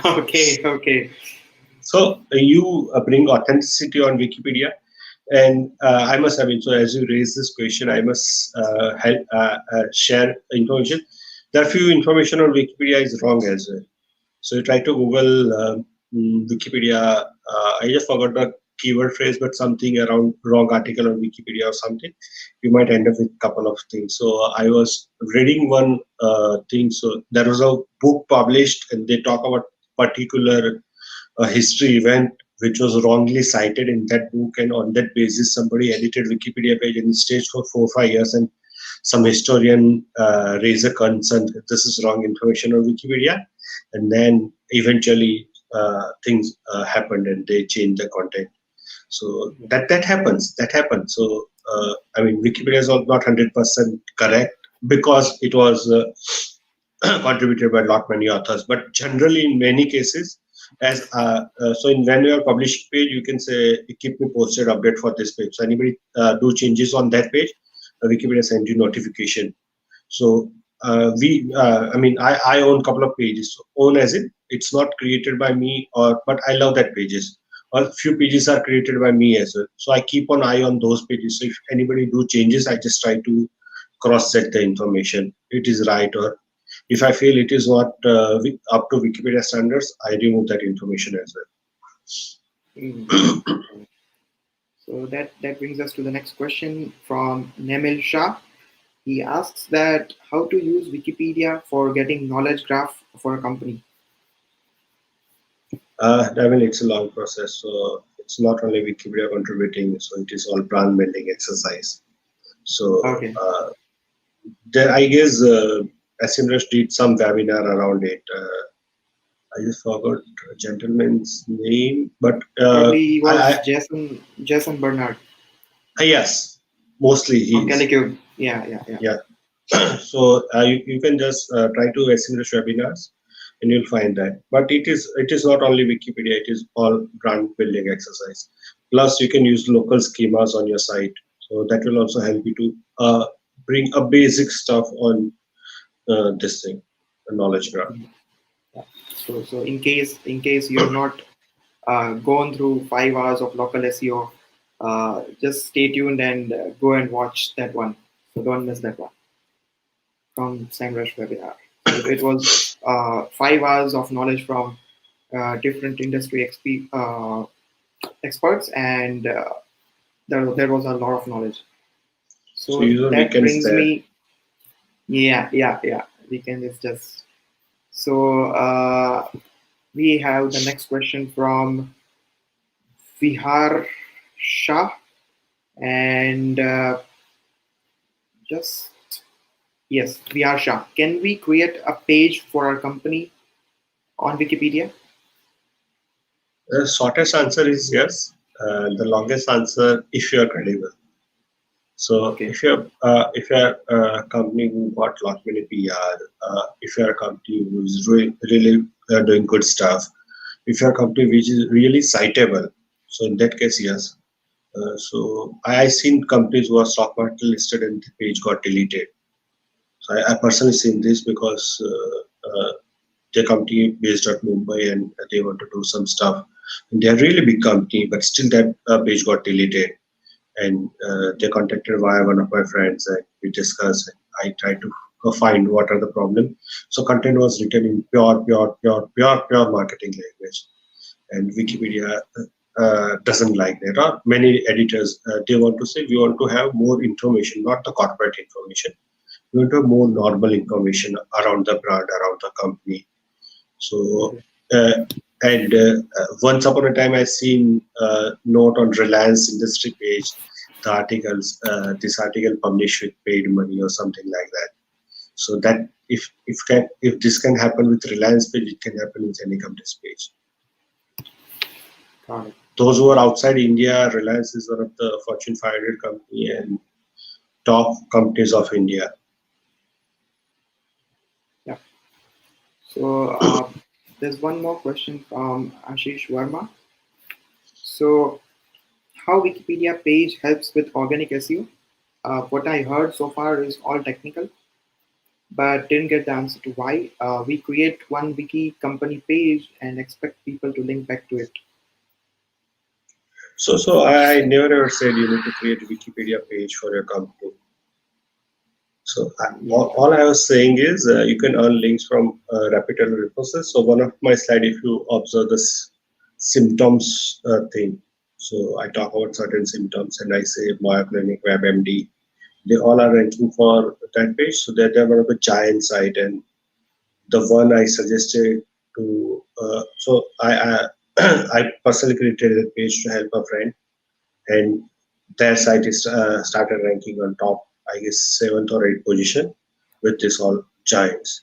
Okay, okay. So you bring authenticity on Wikipedia, and I must have. So as you raise this question, I must share information. There are few information on Wikipedia is wrong as well. So you try to Google Wikipedia. I just forgot the keyword phrase, but something around wrong article on Wikipedia or something. You might end up with a couple of things. So I was reading one thing. So there was a book published, and they talk about particular history event which was wrongly cited in that book, and on that basis somebody edited Wikipedia page and stayed for 4 or 5 years, and some historian raised a concern that this is wrong information on Wikipedia, and then eventually things happened and they changed the content. So that happens. So I mean, Wikipedia is not 100% correct because it was contributed by lot many authors, but generally in many cases, as so in when you are publishing page, you can say keep me posted update for this page. So anybody do changes on that page, Wikipedia send you notification. So I mean, I own a couple of pages. So own as in it's not created by me, or but I love that pages. Or few pages are created by me as well. So I keep an eye on those pages. So if anybody do changes, I just try to cross check the information. It is right, or if I feel it is not up to Wikipedia standards, I remove that information as Mm. well. So that brings us to the next question from Nemil Shah. He asks that how to use Wikipedia for getting knowledge graph for a company. I mean, it's a long process. So it's not only Wikipedia contributing, so it is all brand building exercise. So Okay. there, I guess, Asimrush did some webinar around it. I just forgot a gentleman's name, but Probably he was I Jason Bernard yes, mostly from he is. Calicube. Yeah. Yeah. So you can just try to establish webinars, and you'll find that. But it is not only Wikipedia; it is all brand building exercise. Plus, you can use local schemas on your site, so that will also help you to bring a basic stuff on this thing, the knowledge graph. So in case you have not gone through 5 hours of local SEO, just stay tuned and go and watch that one. So don't miss that one from SEMrush webinar. So it was 5 hours of knowledge from different industry experts, and there was a lot of knowledge. So So user that weekends brings there. me, yeah. Weekend is just so. We have the next question from Vihar Shah, and just yes, Vihar Shah. Can we create a page for our company on Wikipedia? The shortest answer is yes. The longest answer, if you are credible. So Okay. if you're a company who got lot many PR, if you're a company who's really doing good stuff, if you're a company which is really citable, so in that case, yes. So I seen companies who are stock market listed and the page got deleted. So I personally seen this because the company based at Mumbai and they want to do some stuff. And they're a really big company, but still that page got deleted. And they contacted via one of my friends and we discussed. And I tried to find what are the problem. So content was written in pure marketing language, and Wikipedia doesn't like that. Or many editors they want to say we want to have more information, not the corporate information. We want to have more normal information around the brand, around the company. So, Okay. once upon a time, I seen note on Reliance industry page, the articles, this article published with paid money or something like that. So that if this can happen with Reliance page, it can happen with any company's page. Got it. Those who are outside India, Reliance is one of the Fortune 500 company and top companies of India. Yeah. So there's one more question from Ashish Verma. So how Wikipedia page helps with organic SEO? What I heard so far is all technical, but didn't get the answer to why. We create one wiki company page and expect people to link back to it. So I never ever said you need to create a Wikipedia page for your company. So Yeah. all I was saying is you can earn links from reputable resources. So one of my slide, if you observe this symptoms thing, so I talk about certain symptoms and I say Mayo Clinic, WebMD, they all are ranking for that page. So they're one of the giant site, and the one I suggested to. So I I personally created a page to help a friend, and their site is started ranking on top, I guess 7th or 8th position with this all giants.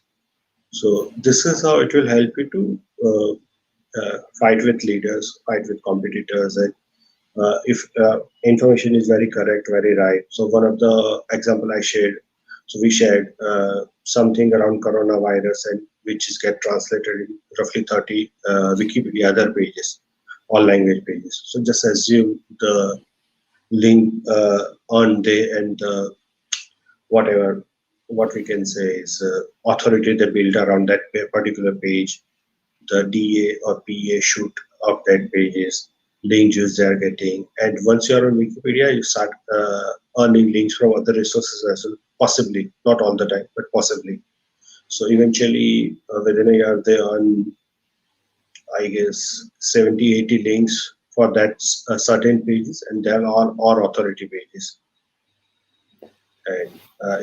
So this is how it will help you to fight with leaders, fight with competitors, and if information is very correct, very right. So one of the example I shared, so we shared something around coronavirus and which is get translated in roughly 30 Wikipedia other pages, all language pages. So just assume the link on the and whatever what we can say is authority they build around that particular page, the DA or PA shoot of that pages, link juice they are getting, and once you are on Wikipedia, you start earning links from other resources as well, possibly not all the time, but possibly. So eventually, within a year, they earn, I guess, 70, 80 links for that certain pages, and they're all authority pages. And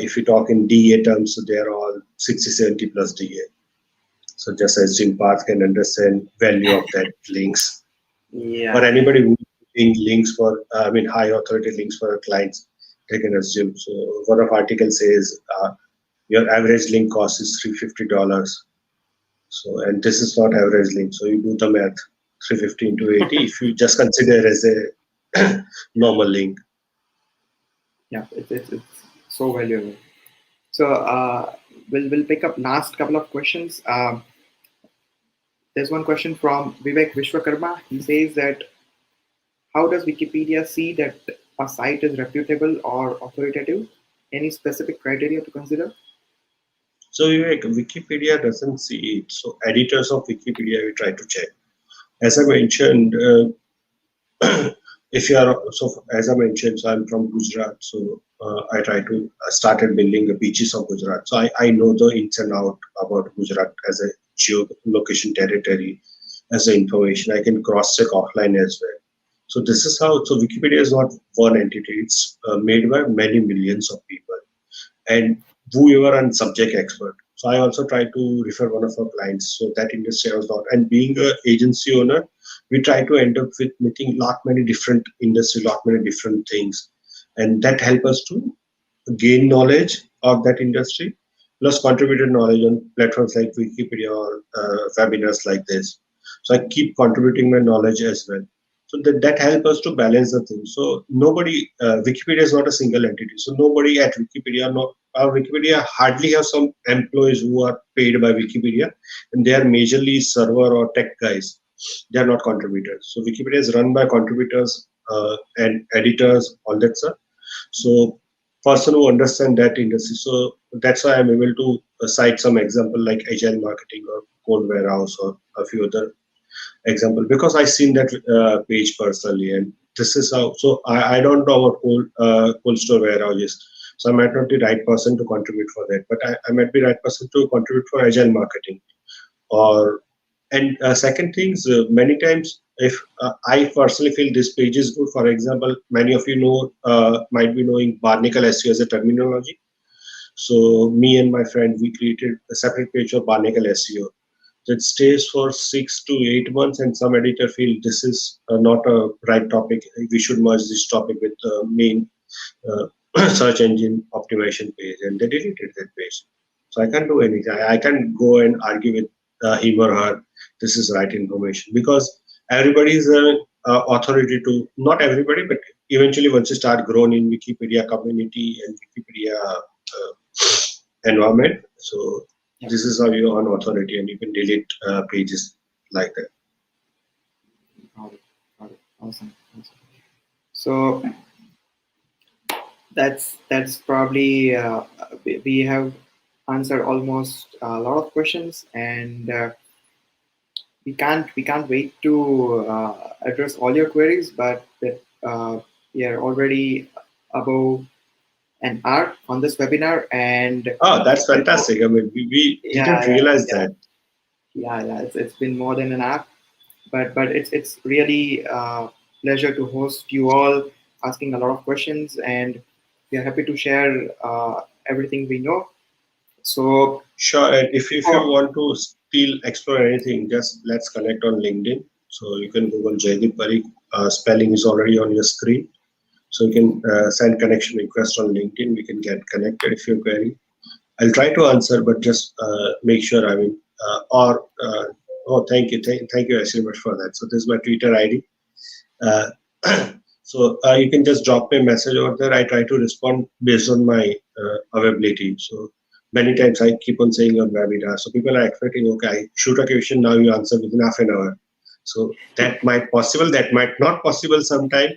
if you talk in DA terms, so they're all 60, 70 plus DA. So just as Jim Path can understand value of that links, or Yeah. anybody who link links for, high authority links for clients, they can assume. So one of article says your average link cost is $350. So, and this is not average link. So you do the math, 350 into 80. If you just consider as a normal link. Yeah. It's so valuable. So we'll pick up last couple of questions. There's one question from Vivek Vishwakarma. He says that how does Wikipedia see that a site is reputable or authoritative? Any specific criteria to consider? So Wikipedia doesn't see it. So editors of Wikipedia, we try to check. As I mentioned, if you are as I mentioned, so I'm from Gujarat. So I try to started building the beaches of Gujarat. So I know the ins and out about Gujarat as a geolocation territory, as a information. I can cross check offline as well. So this is how. So Wikipedia is not one entity. It's made by many millions of people, and whoever and subject expert. So I also try to refer one of our clients. So that industry I was not. And being an agency owner, we try to end up with meeting lot many different industry, lot many different things, and that help us to gain knowledge of that industry, plus contributed knowledge on platforms like Wikipedia or webinars like this. So I keep contributing my knowledge as well. So that helps us to balance the thing. So nobody, Wikipedia is not a single entity. So nobody at Wikipedia, Wikipedia hardly have some employees who are paid by Wikipedia, and they are majorly server or tech guys. They are not contributors. So Wikipedia is run by contributors and editors, all that stuff. So person who understand that industry. So that's why I'm able to cite some example like agile marketing or code warehouse or a few other example, because I seen that page personally, and this is how. So I don't know about cold store warehouses, so I might not be the right person to contribute for that, but I might be the right person to contribute for agile marketing. Or and second things, many times if I personally feel this page is good. For example, many of you know might be knowing Barnacle SEO as a terminology. So me and my friend, we created a separate page for Barnacle SEO that stays for 6 to 8 months, and some editor feel this is not a right topic. We should merge this topic with the main search engine optimization page, and they deleted that page. So I can't do anything. I can't go and argue with him or her. This is right information, because everybody is an authority to, not everybody, but eventually once you start growing in Wikipedia community and Wikipedia environment, so this is how you're on authority, and you can delete pages like that. Got it. Got it. Awesome. So that's probably we have answered almost a lot of questions, and we can't wait to address all your queries. But we are already above an hour on this webinar, and Oh, that's fantastic. I mean, we didn't realize that. Yeah, it's been more than an hour, but it's really pleasure to host you all, asking a lot of questions, and we are happy to share everything we know. So Sure. And if you want to still explore anything, just let's connect on LinkedIn. So you can Google Jaideep Parikh. Spelling is already on your screen. So you can send connection request on LinkedIn. We can get connected if you query. I'll try to answer, but just make sure. I mean, oh, thank you, thank you very much for that. So this is my Twitter ID. So you can just drop me a message over there. I try to respond based on my availability. So many times I keep on saying on webinar. So people are expecting, okay, I shoot a question, now you answer within half an hour. So that might possible, that might not possible sometime.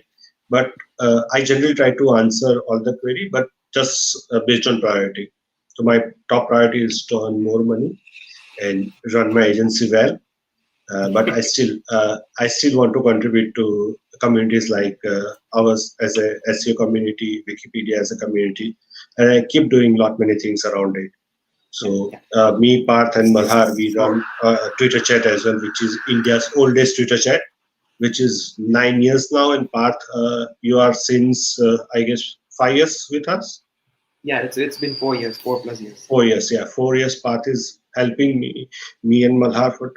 But I generally try to answer all the query, but just based on priority. So my top priority is to earn more money and run my agency well. But I still want to contribute to communities like ours as a SEO community, Wikipedia as a community, and I keep doing lot many things around it. So me, Parth, and Malhar, we run Twitter chat as well, which is India's oldest Twitter chat, which is 9 years now. And Parth, you are since I guess 5 years with us. Yeah, it's been 4 years, 4+ years. 4 years, yeah, 4 years. Parth is helping me and Malhar for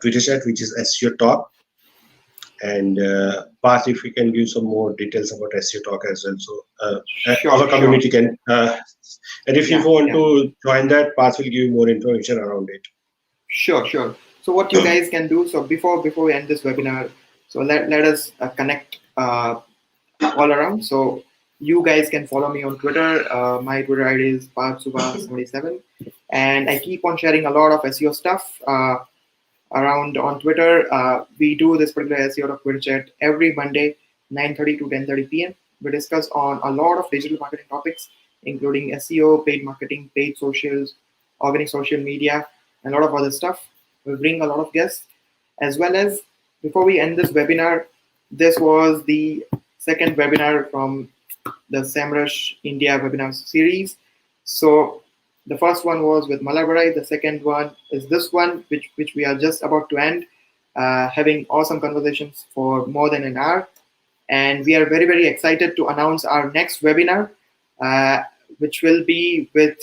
Twitter chat, which is SEO Talk. And Parth, if we can give some more details about SEO Talk as well, so our community can. And if you want to join that, Parth will give you more information around it. Sure. So what you guys can do, so before we end this webinar, so let us connect all around. So you guys can follow me on Twitter. My Twitter ID is ParthSubha77, and I keep on sharing a lot of SEO stuff around on Twitter. We do this particular SEO Twitter chat every Monday, 9:30 to 10:30 p.m. We discuss on a lot of digital marketing topics, including SEO, paid marketing, paid socials, organic social media, and a lot of other stuff. We bring a lot of guests, as well as before we end this webinar, this was the second webinar from the SEMrush India webinar series. So the first one was with Malabarai. The second one is this one, which we are just about to end, having awesome conversations for more than an hour. And we are very, very excited to announce our next webinar, which will be with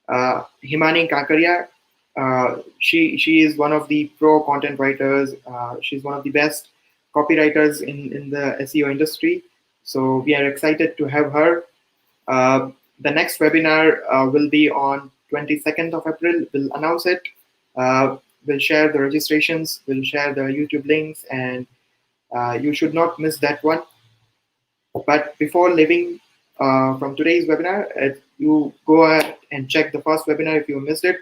Himani Kakaria. She is one of the pro content writers. She's one of the best copywriters in the SEO industry. So we are excited to have her. The next webinar will be on 22nd of April. We'll announce it. We'll share the registrations. We'll share the YouTube links, and you should not miss that one. But before leaving from today's webinar, you go ahead and check the first webinar if you missed it.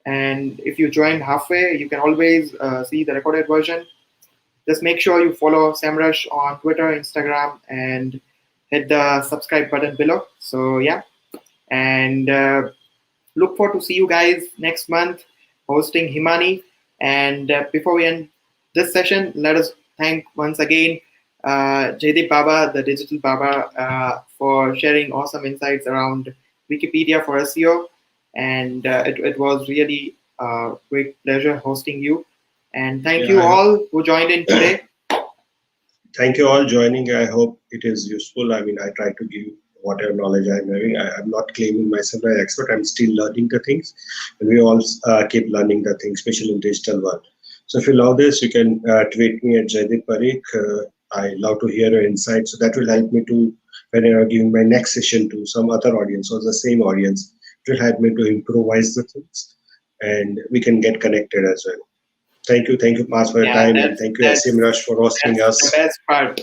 And if you joined halfway, you can always see the recorded version. Just make sure you follow SEMrush on Twitter, Instagram, and hit the subscribe button below. So yeah, and look forward to see you guys next month hosting Himani. And before we end this session, let us thank once again Jaideep Baba, the Digital Baba, for sharing awesome insights around Wikipedia for SEO. And it was really a great pleasure hosting you. And thank you all who joined in today. Thank you all joining. I hope it is useful. I mean, I try to give whatever knowledge I'm having. I'm not claiming myself as an expert. I'm still learning the things. And we all keep learning the things, especially in digital world. So if you love this, you can tweet me at Jaideep Parikh. I love to hear your insights. So that will help me to, when I'm giving my next session to some other audience or the same audience, it will help me to improvise the things, and we can get connected as well. Thank you, Paz, for your time, and thank you, SEMrush, for hosting us. The best part.